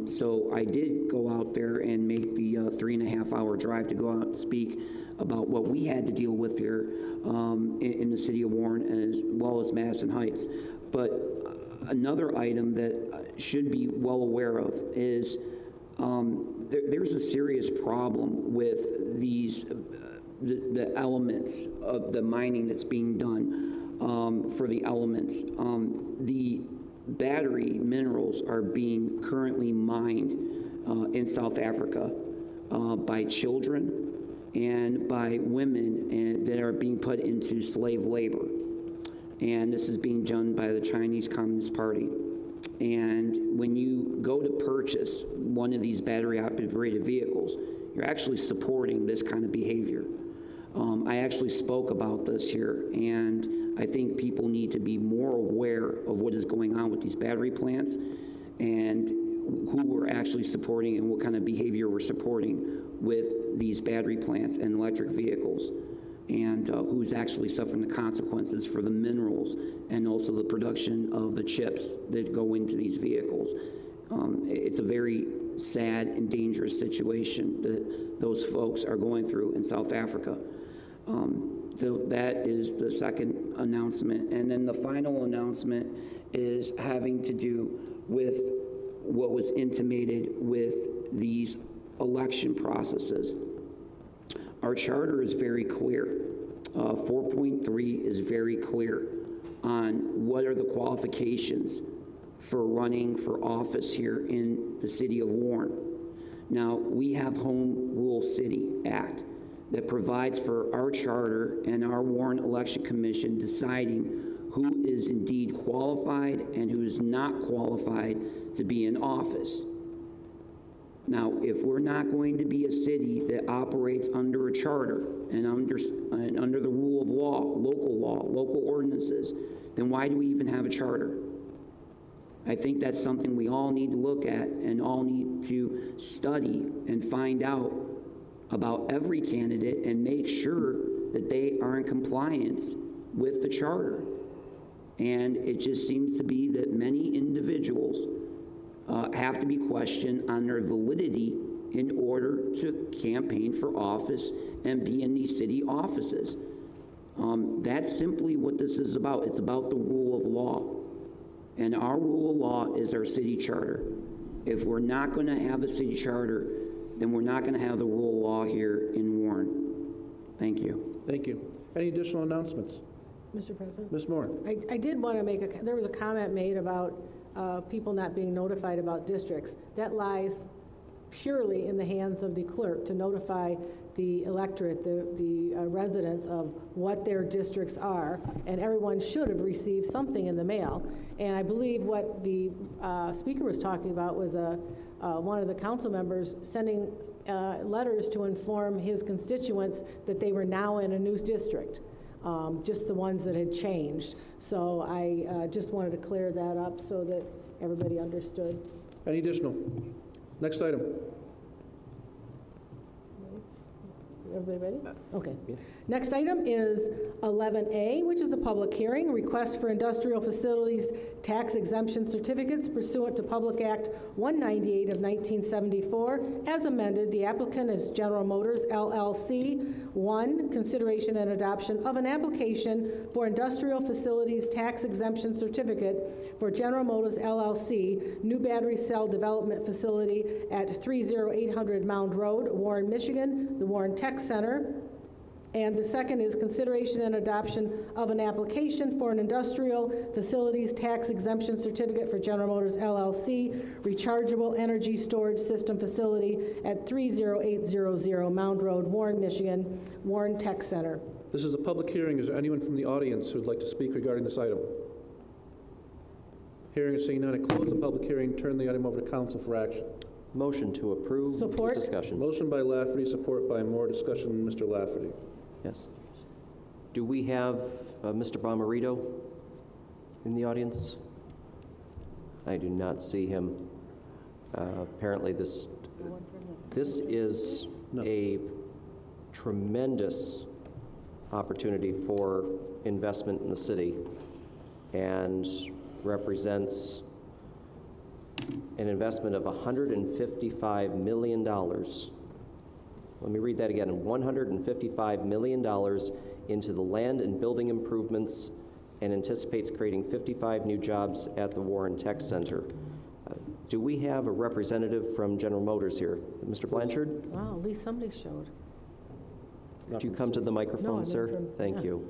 So I did go out there and make the 3.5-hour drive to go out and speak about what we had to deal with here in the city of Warren, as well as Madison Heights. But another item that should be well aware of is there's a serious problem with these the elements of the mining that's being done for the elements. The battery minerals are being currently mined in South Africa by children and by women that are being put into slave labor. And this is being done by the Chinese Communist Party. And when you go to purchase one of these battery-operated vehicles, you're actually supporting this kind of behavior. I actually spoke about this here, and I think people need to be more aware of what is going on with these battery plants and who we're actually supporting and what kind of behavior we're supporting with these battery plants and electric vehicles, and who's actually suffering the consequences for the minerals and also the production of the chips that go into these vehicles. It's a very sad and dangerous situation that those folks are going through in South Africa. So that is the second announcement. And then the final announcement is having to do with what was intimated with these election processes. Our charter is very clear. 4.3 is very clear on what are the qualifications for running for office here in the city of Warren. Now, we have Home Rule City Act that provides for our charter and our Warren Election Commission deciding who is indeed qualified and who is not qualified to be in office. Now, if we're not going to be a city that operates under a charter and under the rule of law, local ordinances, then why do we even have a charter? I think that's something we all need to look at and all need to study and find out about every candidate and make sure that they are in compliance with the charter. And it just seems to be that many individuals have to be questioned on their validity in order to campaign for office and be in these city offices. That's simply what this is about. It's about the rule of law. And our rule of law is our city charter. If we're not going to have a city charter, then we're not going to have the rule of law here in Warren. Thank you. Thank you. Any additional announcements? Mr. President? Ms. Moore. I did want to make there was a comment made about people not being notified about districts. That lies purely in the hands of the clerk to notify the electorate, the residents of what their districts are, and everyone should have received something in the mail. And I believe what the speaker was talking about was one of the council members sending letters to inform his constituents that they were now in a new district, just the ones that had changed. So I just wanted to clear that up so that everybody understood. Any additional? Next item. Everybody ready? Okay. Next item is 11A, which is a public hearing, request for industrial facilities tax exemption certificates pursuant to Public Act 198 of 1974. As amended, the applicant is General Motors, LLC. 1, consideration and adoption of an application for industrial facilities tax exemption certificate for General Motors, LLC, new battery cell development facility at 30800 Mound Road, Warren, Michigan, the Warren Tech Center. And the second is consideration and adoption of an application for an industrial facilities tax exemption certificate for General Motors LLC, rechargeable energy storage system facility at 30800 Mound Road, Warren, Michigan, Warren Tech Center. This is a public hearing. Is there anyone from the audience who would like to speak regarding this item? Hearing and seeing none, I close the public hearing, turn the item over to council for action. Motion to approve. Support. Discussion. Motion by Lafferty, support by Moore. Discussion, Mr. Lafferty. Yes. Do we have Mr. Bomarito in the audience? I do not see him. Apparently this is a tremendous opportunity for investment in the city and represents an investment of $155 million. Let me read that again, $155 million into the land and building improvements, and anticipates creating 55 new jobs at the Warren Tech Center. Do we have a representative from General Motors here? Mr. Blanchard? Wow, at least somebody showed. Would you come to the microphone, sir? Thank you.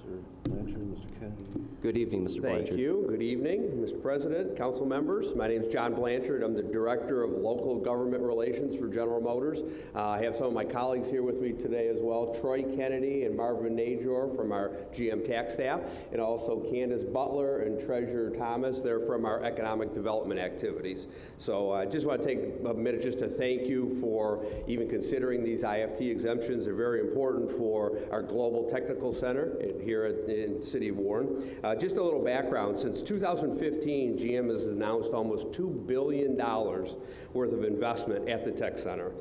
Mr. Blanchard, Mr. Kennedy. Good evening, Mr. Blanchard. Thank you. Good evening, Mr. President, council members. My name is John Blanchard. I'm the Director of Local Government Relations for General Motors. I have some of my colleagues here with me today as well, Troy Kennedy and Marvin Najor from our GM tax staff, and also Candace Butler and Treasurer Thomas. They're from our economic development activities. So I just want to take a minute just to thank you for even considering these IFT exemptions. They're very important for our Global Technical Center here in the city of Warren. Just a little background. Since 2015, GM has announced almost $2 billion worth of investment at the Tech Center,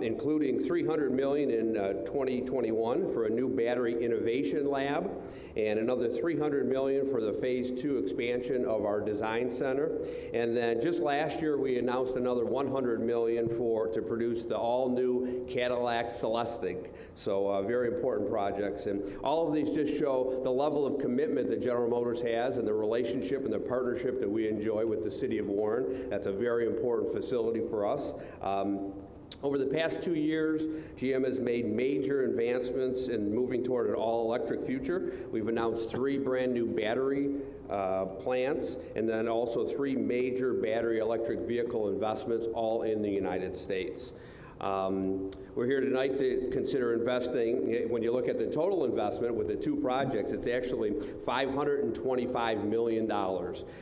including $300 million in 2021 for a new battery innovation lab, and another $300 million for the phase 2 expansion of our design center. And then just last year, we announced another $100 million to produce the all-new Cadillac Celestiq. So very important projects. And all of these just show the level of commitment that General Motors has and the relationship and the partnership that we enjoy with the city of Warren. That's a very important facility for us. Over the past 2 years, GM has made major advancements in moving toward an all-electric future. We've announced 3 brand new battery plants, and then also 3 major battery electric vehicle investments, all in the United States. We're here tonight to consider investing. When you look at the total investment with the 2 projects, it's actually $525 million.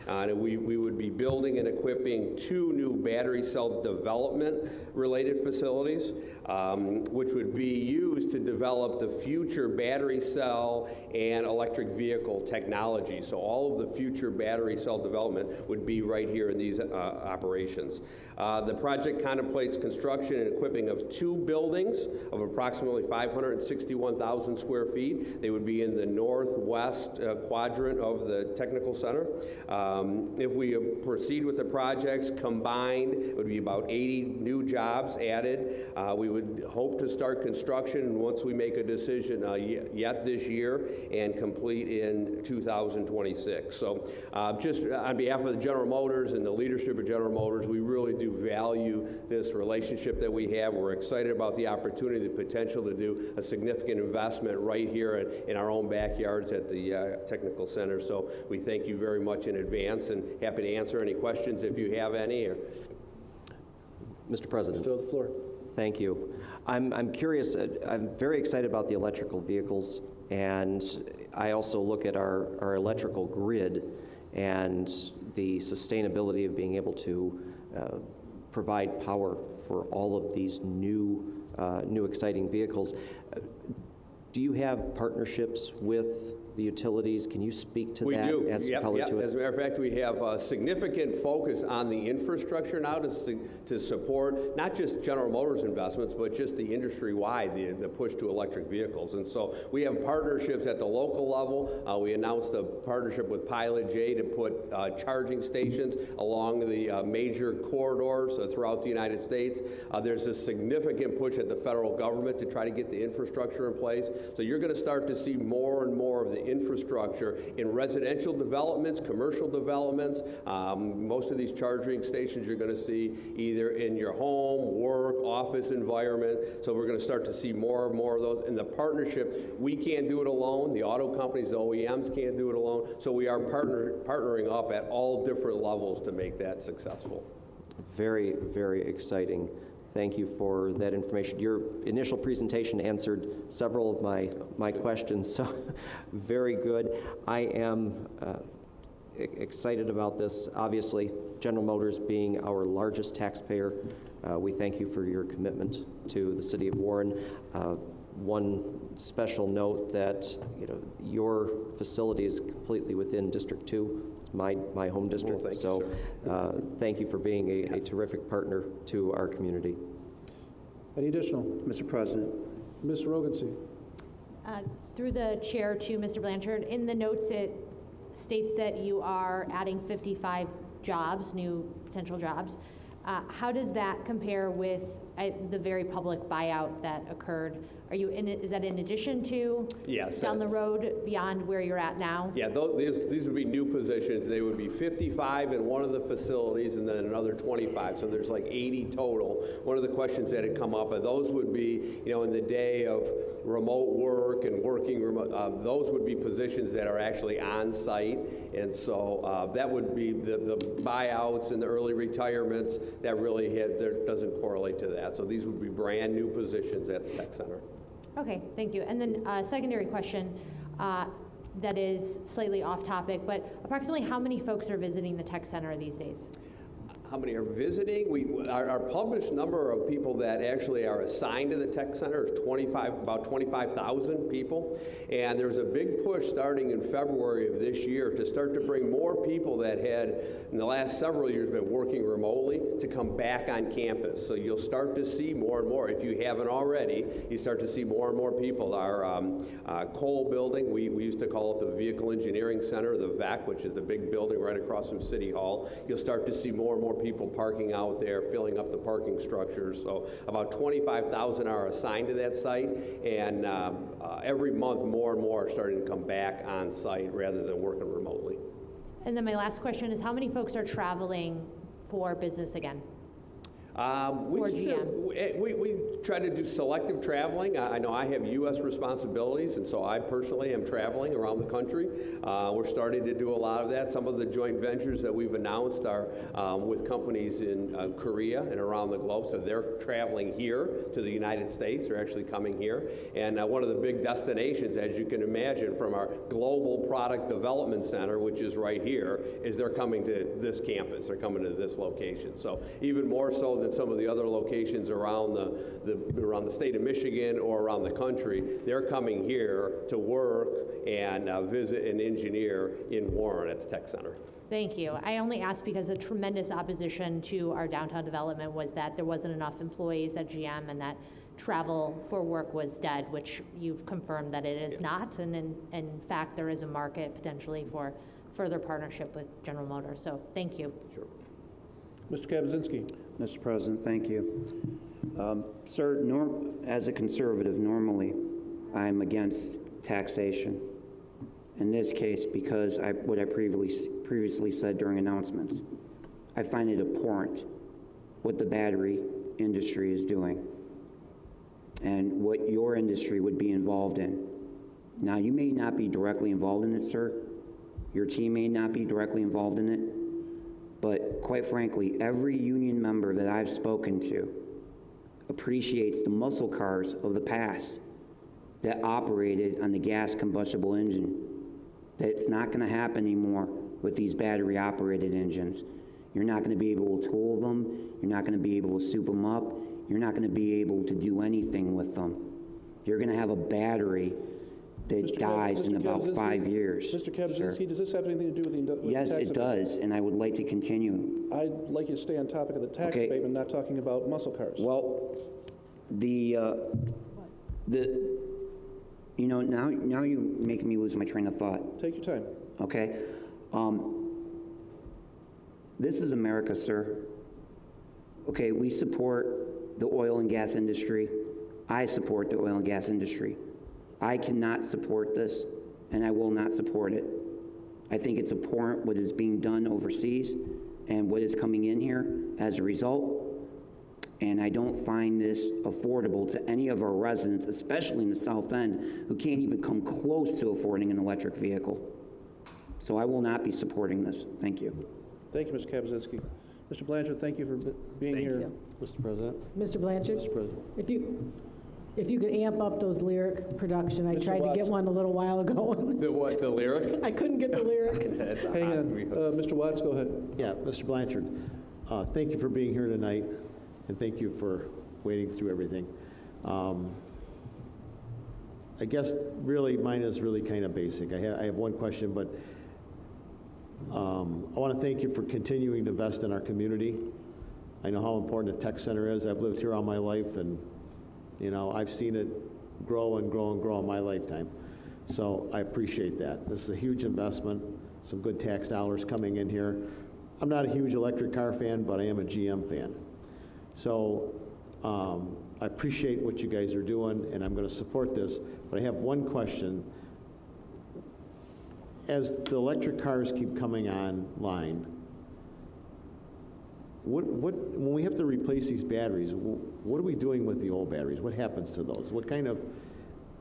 And we would be building and equipping 2 new battery cell development related facilities, which would be used to develop the future battery cell and electric vehicle technology. So all of the future battery cell development would be right here in these operations. The project contemplates construction and equipping of 2 buildings of approximately 561,000 square feet. They would be in the northwest quadrant of the technical center. If we proceed with the projects combined, it would be about 80 new jobs added. We would hope to start construction once we make a decision yet this year and complete in 2026. So just on behalf of the General Motors and the leadership of General Motors, we really do value this relationship that we have. We're excited about the opportunity, the potential to do a significant investment right here in our own backyards at the Technical Center. So we thank you very much in advance and happy to answer any questions if you have any. Mr. President. Still the floor. Thank you. I'm curious, I'm very excited about the electrical vehicles, and I also look at our electrical grid and the sustainability of being able to provide power for all of these new exciting vehicles. Do you have partnerships with the utilities? Can you speak to that? We do. Add some color to it? As a matter of fact, we have a significant focus on the infrastructure now to support not just General Motors investments, but just the industry-wide, the push to electric vehicles. And so we have partnerships at the local level. We announced a partnership with Pilot J to put charging stations along the major corridors throughout the United States. There's a significant push at the federal government to try to get the infrastructure in place. So you're going to start to see more and more of the infrastructure in residential developments, commercial developments. Most of these charging stations you're going to see either in your home, work, office environment. So we're going to start to see more and more of those. In the partnership, we can't do it alone. The auto companies, the OEMs can't do it alone. So we are partnering up at all different levels to make that successful. Very, very exciting. Thank you for that information. Your initial presentation answered several of my questions, so very good. I am excited about this. Obviously, General Motors being our largest taxpayer, we thank you for your commitment to the City of Warren. One special note that your facility is completely within District 2. It's my home district. Well, thank so you, sir. thank you for being a terrific partner to our community. Any additional? Mr. President. Ms. Rogency. Through the chair to Mr. Blanchard, in the notes it states that you are adding 55 jobs, new potential jobs. How does that compare with the very public buyout that occurred? Are you in it? Is that in addition to? Yes. Down the road beyond where you're at now? Yeah, these would be new positions. They would be 55 in one of the facilities and then another 25. So there's like 80 total. One of the questions that had come up, and those would be, in the day of remote work and working remote, those would be positions that are actually on site. And so that would be the buyouts and the early retirements that really doesn't correlate to that. So these would be brand new positions at the tech center. Okay, thank you. And then a secondary question that is slightly off topic, but approximately how many folks are visiting the tech center these days? How many are visiting? Our published number of people that actually are assigned to the tech center is about 25,000 people. And there's a big push starting in February of this year to start to bring more people that had, in the last several years, been working remotely to come back on campus. So you'll start to see more and more. If you haven't already, you start to see more and more people. Our Cole building, we used to call it the Vehicle Engineering Center, the VEC, which is the big building right across from City Hall. You'll start to see more and more people parking out there, filling up the parking structures. So about 25,000 are assigned to that site, and every month more and more are starting to come back on site rather than working remotely. And then my last question is how many folks are traveling for business again? We try to do selective traveling. I know I have U.S. responsibilities, and so I personally am traveling around the country. We're starting to do a lot of that. Some of the joint ventures that we've announced are with companies in Korea and around the globe, so they're traveling here to the United States. They're actually coming here. And one of the big destinations, as you can imagine, from our Global Product Development Center, which is right here, is they're coming to this campus. They're coming to this location. So even more so than some of the other locations around the state of Michigan or around the country, they're coming here to work and visit and engineer in Warren at the Tech Center. Thank you. I only asked because a tremendous opposition to our downtown development was that there wasn't enough employees at GM and that travel for work was dead, which you've confirmed that it is not. And in fact, there is a market potentially for further partnership with General Motors. So thank you. Sure. Mr. Kabazinski. Mr. President, thank you. Sir, as a conservative, normally I'm against taxation. In this case, because what I previously said during announcements, I find it abhorrent what the battery industry is doing and what your industry would be involved in. Now, you may not be directly involved in it, sir. Your team may not be directly involved in it. But quite frankly, every union member that I've spoken to appreciates the muscle cars of the past that operated on the gas combustible engine. That's not going to happen anymore with these battery operated engines. You're not going to be able to tool them. You're not going to be able to soup them up. You're not going to be able to do anything with them. You're going to have a battery that dies in about 5 years. Mr. Kabazinski, does this have anything to do with the Yes, it does, and I would like to continue. I'd like you to stay on topic of the tax abatement, not talking about muscle cars. Well, now you're making me lose my train of thought. Take your time. Okay. This is America, sir. Okay, we support the oil and gas industry. I support the oil and gas industry. I cannot support this and I will not support it. I think it's abhorrent what is being done overseas and what is coming in here as a result, and I don't find this affordable to any of our residents, especially in the South End, who can't even come close to affording an electric vehicle. So I will not be supporting this. Thank you. Thank you, Mr. Kabazinski. Mr. Blanchard, thank you for being here. Mr. President. Mr. Blanchard? Mr. President. If you could amp up those lyric production. I tried to get one a little while ago. The what, the lyric? I couldn't get the lyric. Hang on, Mr. Watts, go ahead. Yeah, Mr. Blanchard, thank you for being here tonight, and thank you for wading through everything. I guess really mine is really kind of basic. I have one question, but I want to thank you for continuing to invest in our community. I know how important a tech center is. I've lived here all my life, and you know, I've seen it grow and grow and grow in my lifetime. So I appreciate that. This is a huge investment, some good tax dollars coming in here. I'm not a huge electric car fan, but I am a GM fan. So I appreciate what you guys are doing, and I'm going to support this. But I have one question. As the electric cars keep coming online, when we have to replace these batteries, what are we doing with the old batteries? What happens to those? What kind of,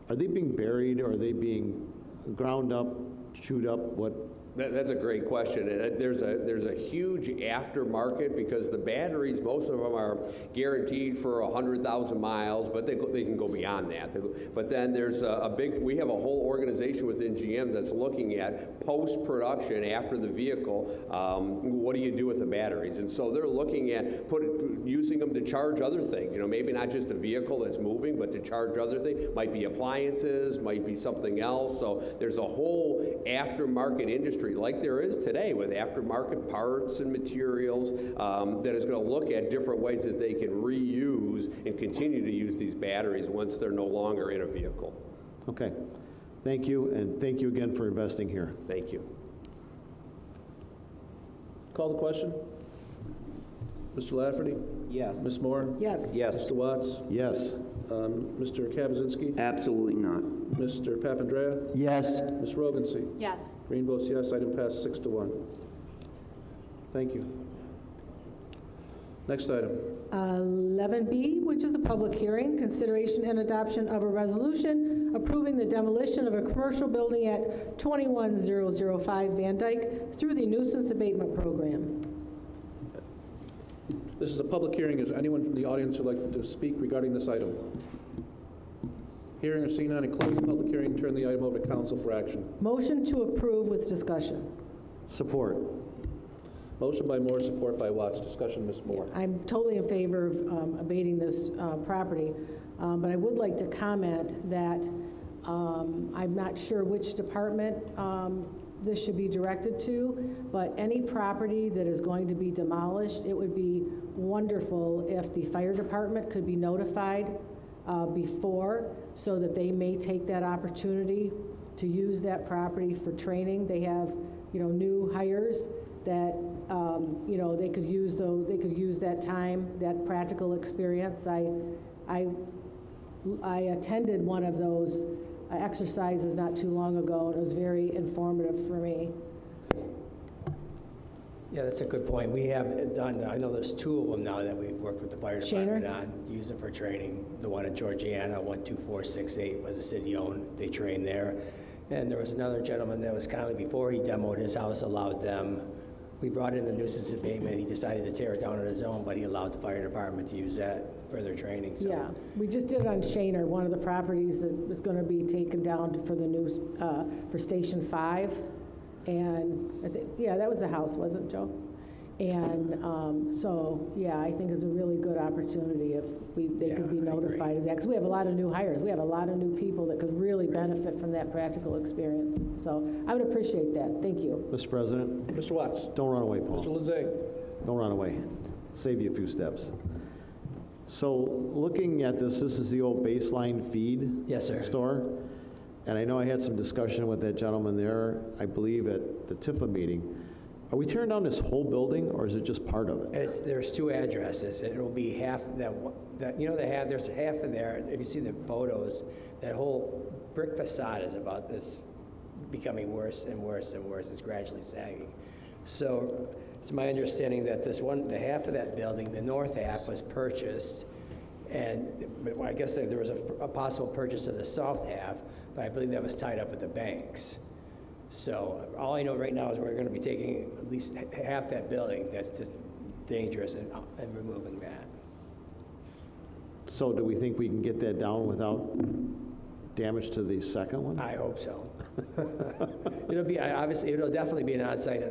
are they being buried, or are they being ground up, chewed up? What? That's a great question, and there's a huge aftermarket because the batteries, most of them are guaranteed for 100,000 miles, but they can go beyond that. But then there's we have a whole organization within GM that's looking at post-production after the vehicle. What do you do with the batteries? And so they're looking at using them to charge other things. You know, maybe not just a vehicle that's moving, but to charge other things. Might be appliances, might be something else. So there's a whole aftermarket industry like there is today with aftermarket parts and materials that is going to look at different ways that they can reuse and continue to use these batteries once they're no longer in a vehicle. Okay. Thank you, and thank you again for investing here. Thank you. Call the question. Mr. Lafferty? Yes. Ms. Moore? Yes. Yes. Mr. Watts? Yes. Mr. Kabazinski? Absolutely not. Mr. Papandrea? Yes. Ms. Rogency? Yes. Green votes yes. Item passed 6-1. Thank you. Next item. 11B, which is a public hearing, consideration and adoption of a resolution approving the demolition of a commercial building at 21005 Van Dyke through the nuisance abatement program. This is a public hearing. Is anyone from the audience who would like to speak regarding this item? Hearing or seeing none, I close the public hearing, turn the item over to council for action. Motion to approve with discussion. Support. Motion by Moore, support by Watts. Discussion, Ms. Moore. I'm totally in favor of abating this property, but I would like to comment that I'm not sure which department this should be directed to, but any property that is going to be demolished, it would be wonderful if the fire department could be notified before, so that they may take that opportunity to use that property for training. They have, you know, new hires that, you know, they could use that time, that practical experience. I attended one of those exercises not too long ago, and it was very informative for me. Yeah, that's a good point. We have done, I know there's 2 of them now that we've worked with the fire department on, use them for training. The one in Georgiana, 12468, was a city-owned. They trained there. And there was another gentleman that was kindly, before he demoed his house, allowed them. We brought in the nuisance abatement. He decided to tear it down on his own, but he allowed the fire department to use that for their training. So. Yeah, we just did it on Shaner, one of the properties that was going to be taken down for the new, for Station 5. And I think, yeah, that was the house, wasn't it, Joe? And so, yeah, I think it's a really good opportunity if they could be notified of that, because we have a lot of new hires. We have a lot of new people that could really benefit from that practical experience. So I would appreciate that. Thank you. Mr. President? Mr. Watts? Don't run away, Paul. Mr. Lindsay? Don't run away. Save you a few steps. So looking at this is the old Baseline Feed store. And I know I had some discussion with that gentleman there, I believe at the TIFA meeting. Are we tearing down this whole building, or is it just part of it? There's 2 addresses. It'll be half that you know, there's half in there. If you see the photos, that whole brick facade is about this becoming worse and worse and worse. It's gradually sagging. So it's my understanding that the half of that building, the north half, was purchased, but I guess there was a possible purchase of the south half, but I believe that was tied up with the banks. So all I know right now is we're going to be taking at least half that building that's just dangerous and removing that. So do we think we can get that down without damage to the second one? I hope so. It'll definitely be an on-site,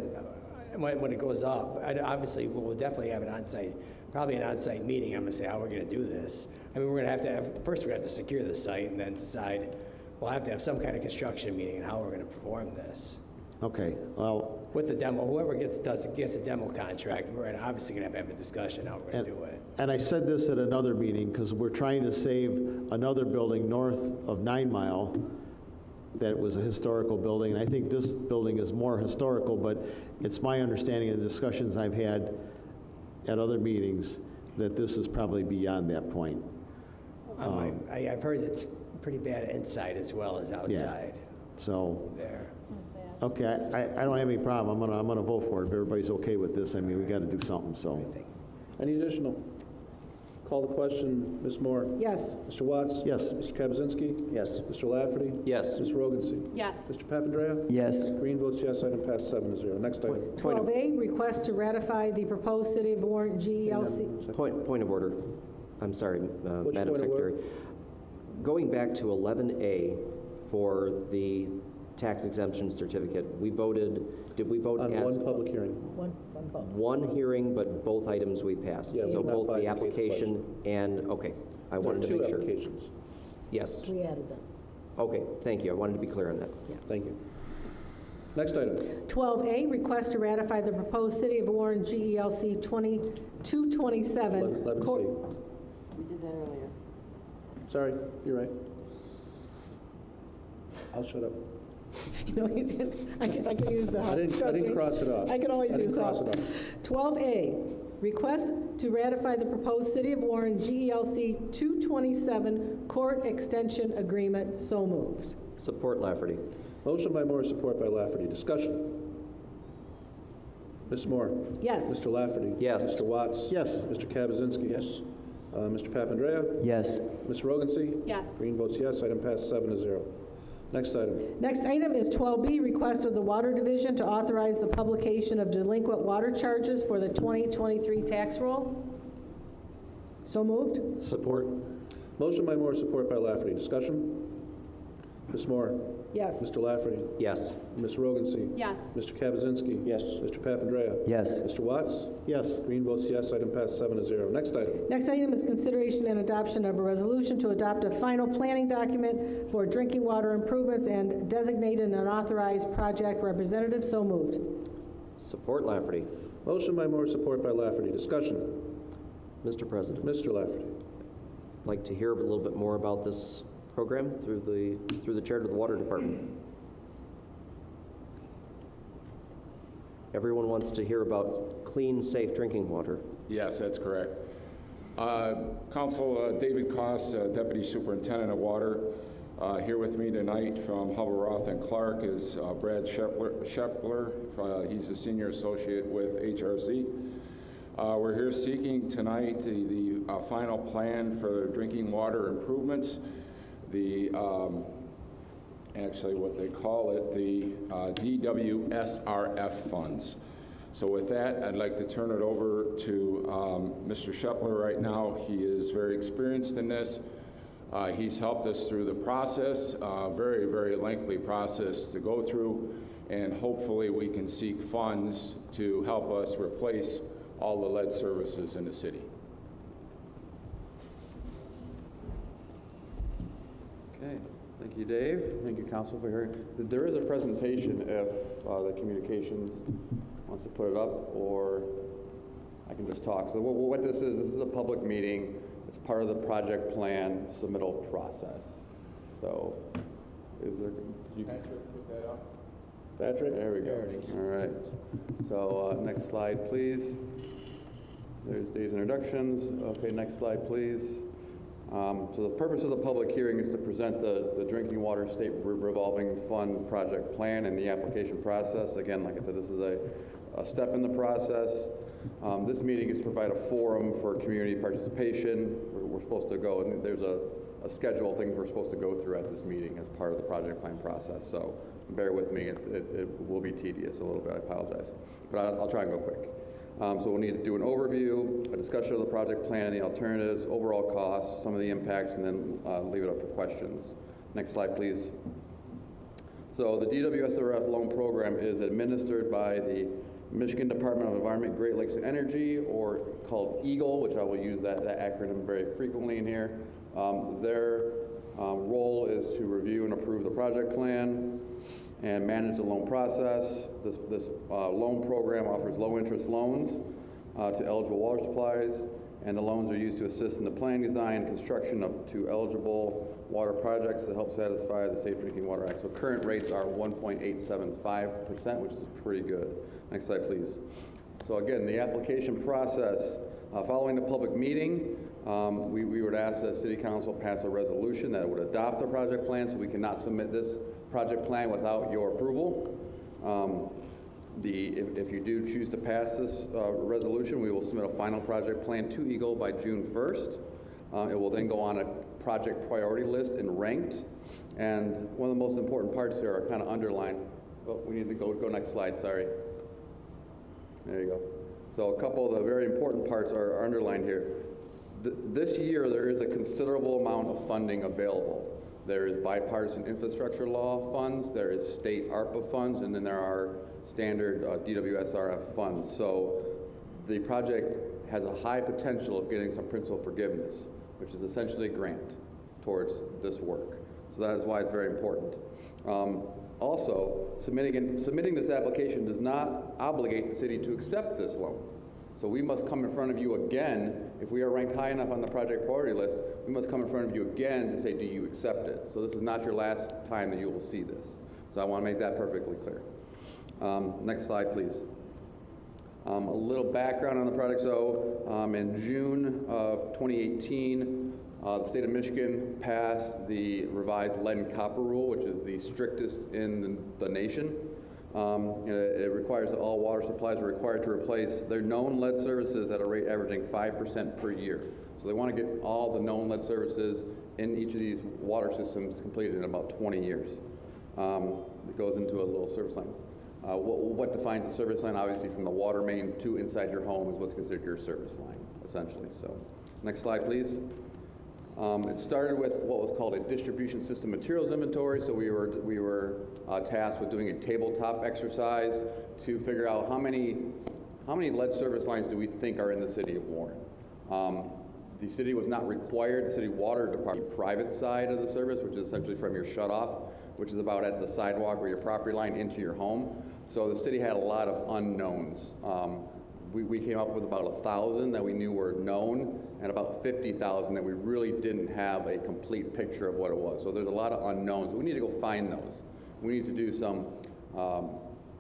when it goes up, obviously we'll definitely have an on-site, probably an on-site meeting. I'm going to say how we're going to do this. I mean, we're going to have, first we're going to have to secure the site and then decide, we'll have to have some kind of construction meeting and how we're going to perform this. Okay, well. With the demo, whoever gets a demo contract, we're obviously going to have a discussion how we're going to do it. And I said this at another meeting, because we're trying to save another building north of 9 Mile that was a historical building. And I think this building is more historical, but it's my understanding of the discussions I've had at other meetings that this is probably beyond that point. I've heard it's pretty bad inside as well as outside. Yeah. So, there. okay, I don't have any problem. I'm gonna vote for it if everybody's okay with this. I mean, we got to do something. So, Any additional? Call the question. Ms. Moore? Yes. Mr. Watts? Yes. Mr. Kaczynski? Yes. Mr. Lafferty? Yes. Ms. Rogency? Yes. Mr. Papandrea? Yes. Green votes yes. Item passed 7-0. Next item. 12A, request to ratify the proposed City of Warren GELC. Point of order. I'm sorry, Which Madam point of order? Secretary. Going back to 11A for the tax exemption certificate, did we vote On as one public hearing. one hearing, but both items we passed? Yeah, so we both not the bifurcate the application and, okay, I wanted to There are make two sure. applications. Yes. We added them. Okay, thank you. I wanted to be clear on that. Thank you. Next item. 12A, request to ratify the proposed City of Warren GELC 2227. 11C. We did that earlier. Sorry, you're right. I'll shut up. You know, I can use the help. I Trust me. didn't cross it off. I can always I didn't use cross help. it off. 12A, request to ratify the proposed City of Warren GELC 227 court extension agreement. So moved. Support Lafferty. Motion by Moore, support by Lafferty. Discussion. Ms. Moore? Yes. Mr. Lafferty? Yes. Mr. Watts? Yes. Mr. Kaczynski? Yes. Mr. Papandrea? Yes. Ms. Rogency? Yes. Green votes yes. Item passed 7-0. Next item. Next item is 12B, request of the Water Division to authorize the publication of delinquent water charges for the 2023 tax roll. So moved. Support. Motion by Moore, support by Lafferty. Discussion. Ms. Moore? Yes. Mr. Lafferty? Yes. Ms. Rogency? Yes. Mr. Kaczynski? Yes. Mr. Papandrea? Yes. Mr. Watts? Yes. Green votes yes. Item passed 7-0. Next item. Next item is consideration and adoption of a resolution to adopt a final planning document for drinking water improvements and designate an unauthorized project representative. So moved. Support Lafferty. Motion by Moore, support by Lafferty. Discussion. Mr. President. Mr. Lafferty. I'd like to hear a little bit more about this program through the chair to the Water Department. Everyone wants to hear about clean, safe drinking water. Yes, that's correct. Council, David Koss, Deputy Superintendent of Water, here with me tonight from Hubbell, Roth & Clark is Brad Shepler. He's a Senior Associate with HRC. We're here seeking tonight the final plan for drinking water improvements. The actually what they call it, the DWSRF funds. So with that, I'd like to turn it over to Mr. Shepler right now. He is very experienced in this. He's helped us through the process, very, very lengthy process to go through, and hopefully we can seek funds to help us replace all the lead services in the city. Okay, thank you, Dave. Thank you, Council, for hearing. There is a presentation if the communications wants to put it up, or I can just talk. So what this is a public meeting. It's part of the project plan submittal process. So, is there? Patrick, put that up. Patrick, there we go. All right. So next slide, please. There's Dave's introductions. Okay, next slide, please. So the purpose of the public hearing is to present the Drinking Water State Revolving Fund project plan and the application process. Again, like I said, this is a step in the process. This meeting is to provide a forum for community participation. We're supposed to go, and there's a schedule of things we're supposed to go through at this meeting as part of the project plan process. So bear with me, it will be tedious a little bit, I apologize. But I'll try and go quick. So we'll need to do an overview, a discussion of the project plan and the alternatives, overall costs, some of the impacts, and then leave it up for questions. Next slide, please. So the DWSRF loan program is administered by the Michigan Department of Environment, Great Lakes and Energy, or called EAGLE, which I will use that acronym very frequently in here. Their role is to review and approve the project plan and manage the loan process. This loan program offers low-interest loans to eligible water supplies, and the loans are used to assist in the planning, design, and construction of two eligible water projects that help satisfy the Safe Drinking Water Act. So current rates are 1.875%, which is pretty good. Next slide, please. So again, the application process, following the public meeting, we would ask that City Council pass a resolution that would adopt the project plan, so we cannot submit this project plan without your approval. If you do choose to pass this resolution, we will submit a final project plan to EAGLE by June 1st. It will then go on a project priority list and ranked. And one of the most important parts here are kind of underlined. Oh, we need to go next slide, sorry. There you go. So a couple of the very important parts are underlined here. This year, there is a considerable amount of funding available. There is bipartisan infrastructure law funds, there is state ARPA funds, and then there are standard DWSRF funds. So the project has a high potential of getting some principal forgiveness, which is essentially a grant towards this work. So that is why it's very important. Also, submitting this application does not obligate the city to accept this loan. So we must come in front of you again. If we are ranked high enough on the project priority list, we must come in front of you again to say, do you accept it? So this is not your last time that you will see this. So I want to make that perfectly clear. Next slide, please. A little background on the project. So in June of 2018, the state of Michigan passed the revised lead and copper rule, which is the strictest in the nation. It requires that all water supplies are required to replace their known lead services at a rate averaging 5% per year. So they want to get all the known lead services in each of these water systems completed in about 20 years. It goes into a little service line. What defines a service line? Obviously, from the water main to inside your home is what's considered your service line, essentially. So, next slide, please. It started with what was called a distribution system materials inventory. So we were tasked with doing a tabletop exercise to figure out how many lead service lines do we think are in the city of Warren. The city was not required, the city water department, the private side of the service, which is essentially from your shutoff, which is about at the sidewalk or your property line into your home. So the city had a lot of unknowns. We came up with about 1,000 that we knew were known and about 50,000 that we really didn't have a complete picture of what it was. So there's a lot of unknowns. We need to go find those. We need to do some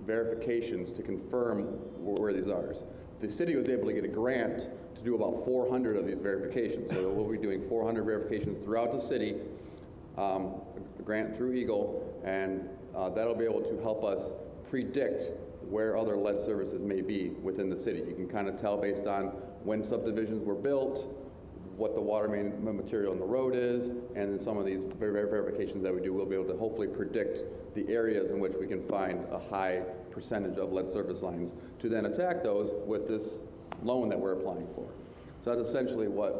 verifications to confirm where these are. The city was able to get a grant to do about 400 of these verifications. So we'll be doing 400 verifications throughout the city, a grant through EAGLE, and that'll be able to help us predict where other lead services may be within the city. You can kind of tell based on when subdivisions were built, what the water main material in the road is, and then some of these verifications that we do, we'll be able to hopefully predict the areas in which we can find a high percentage of lead service lines to then attack those with this loan that we're applying for. So that's essentially what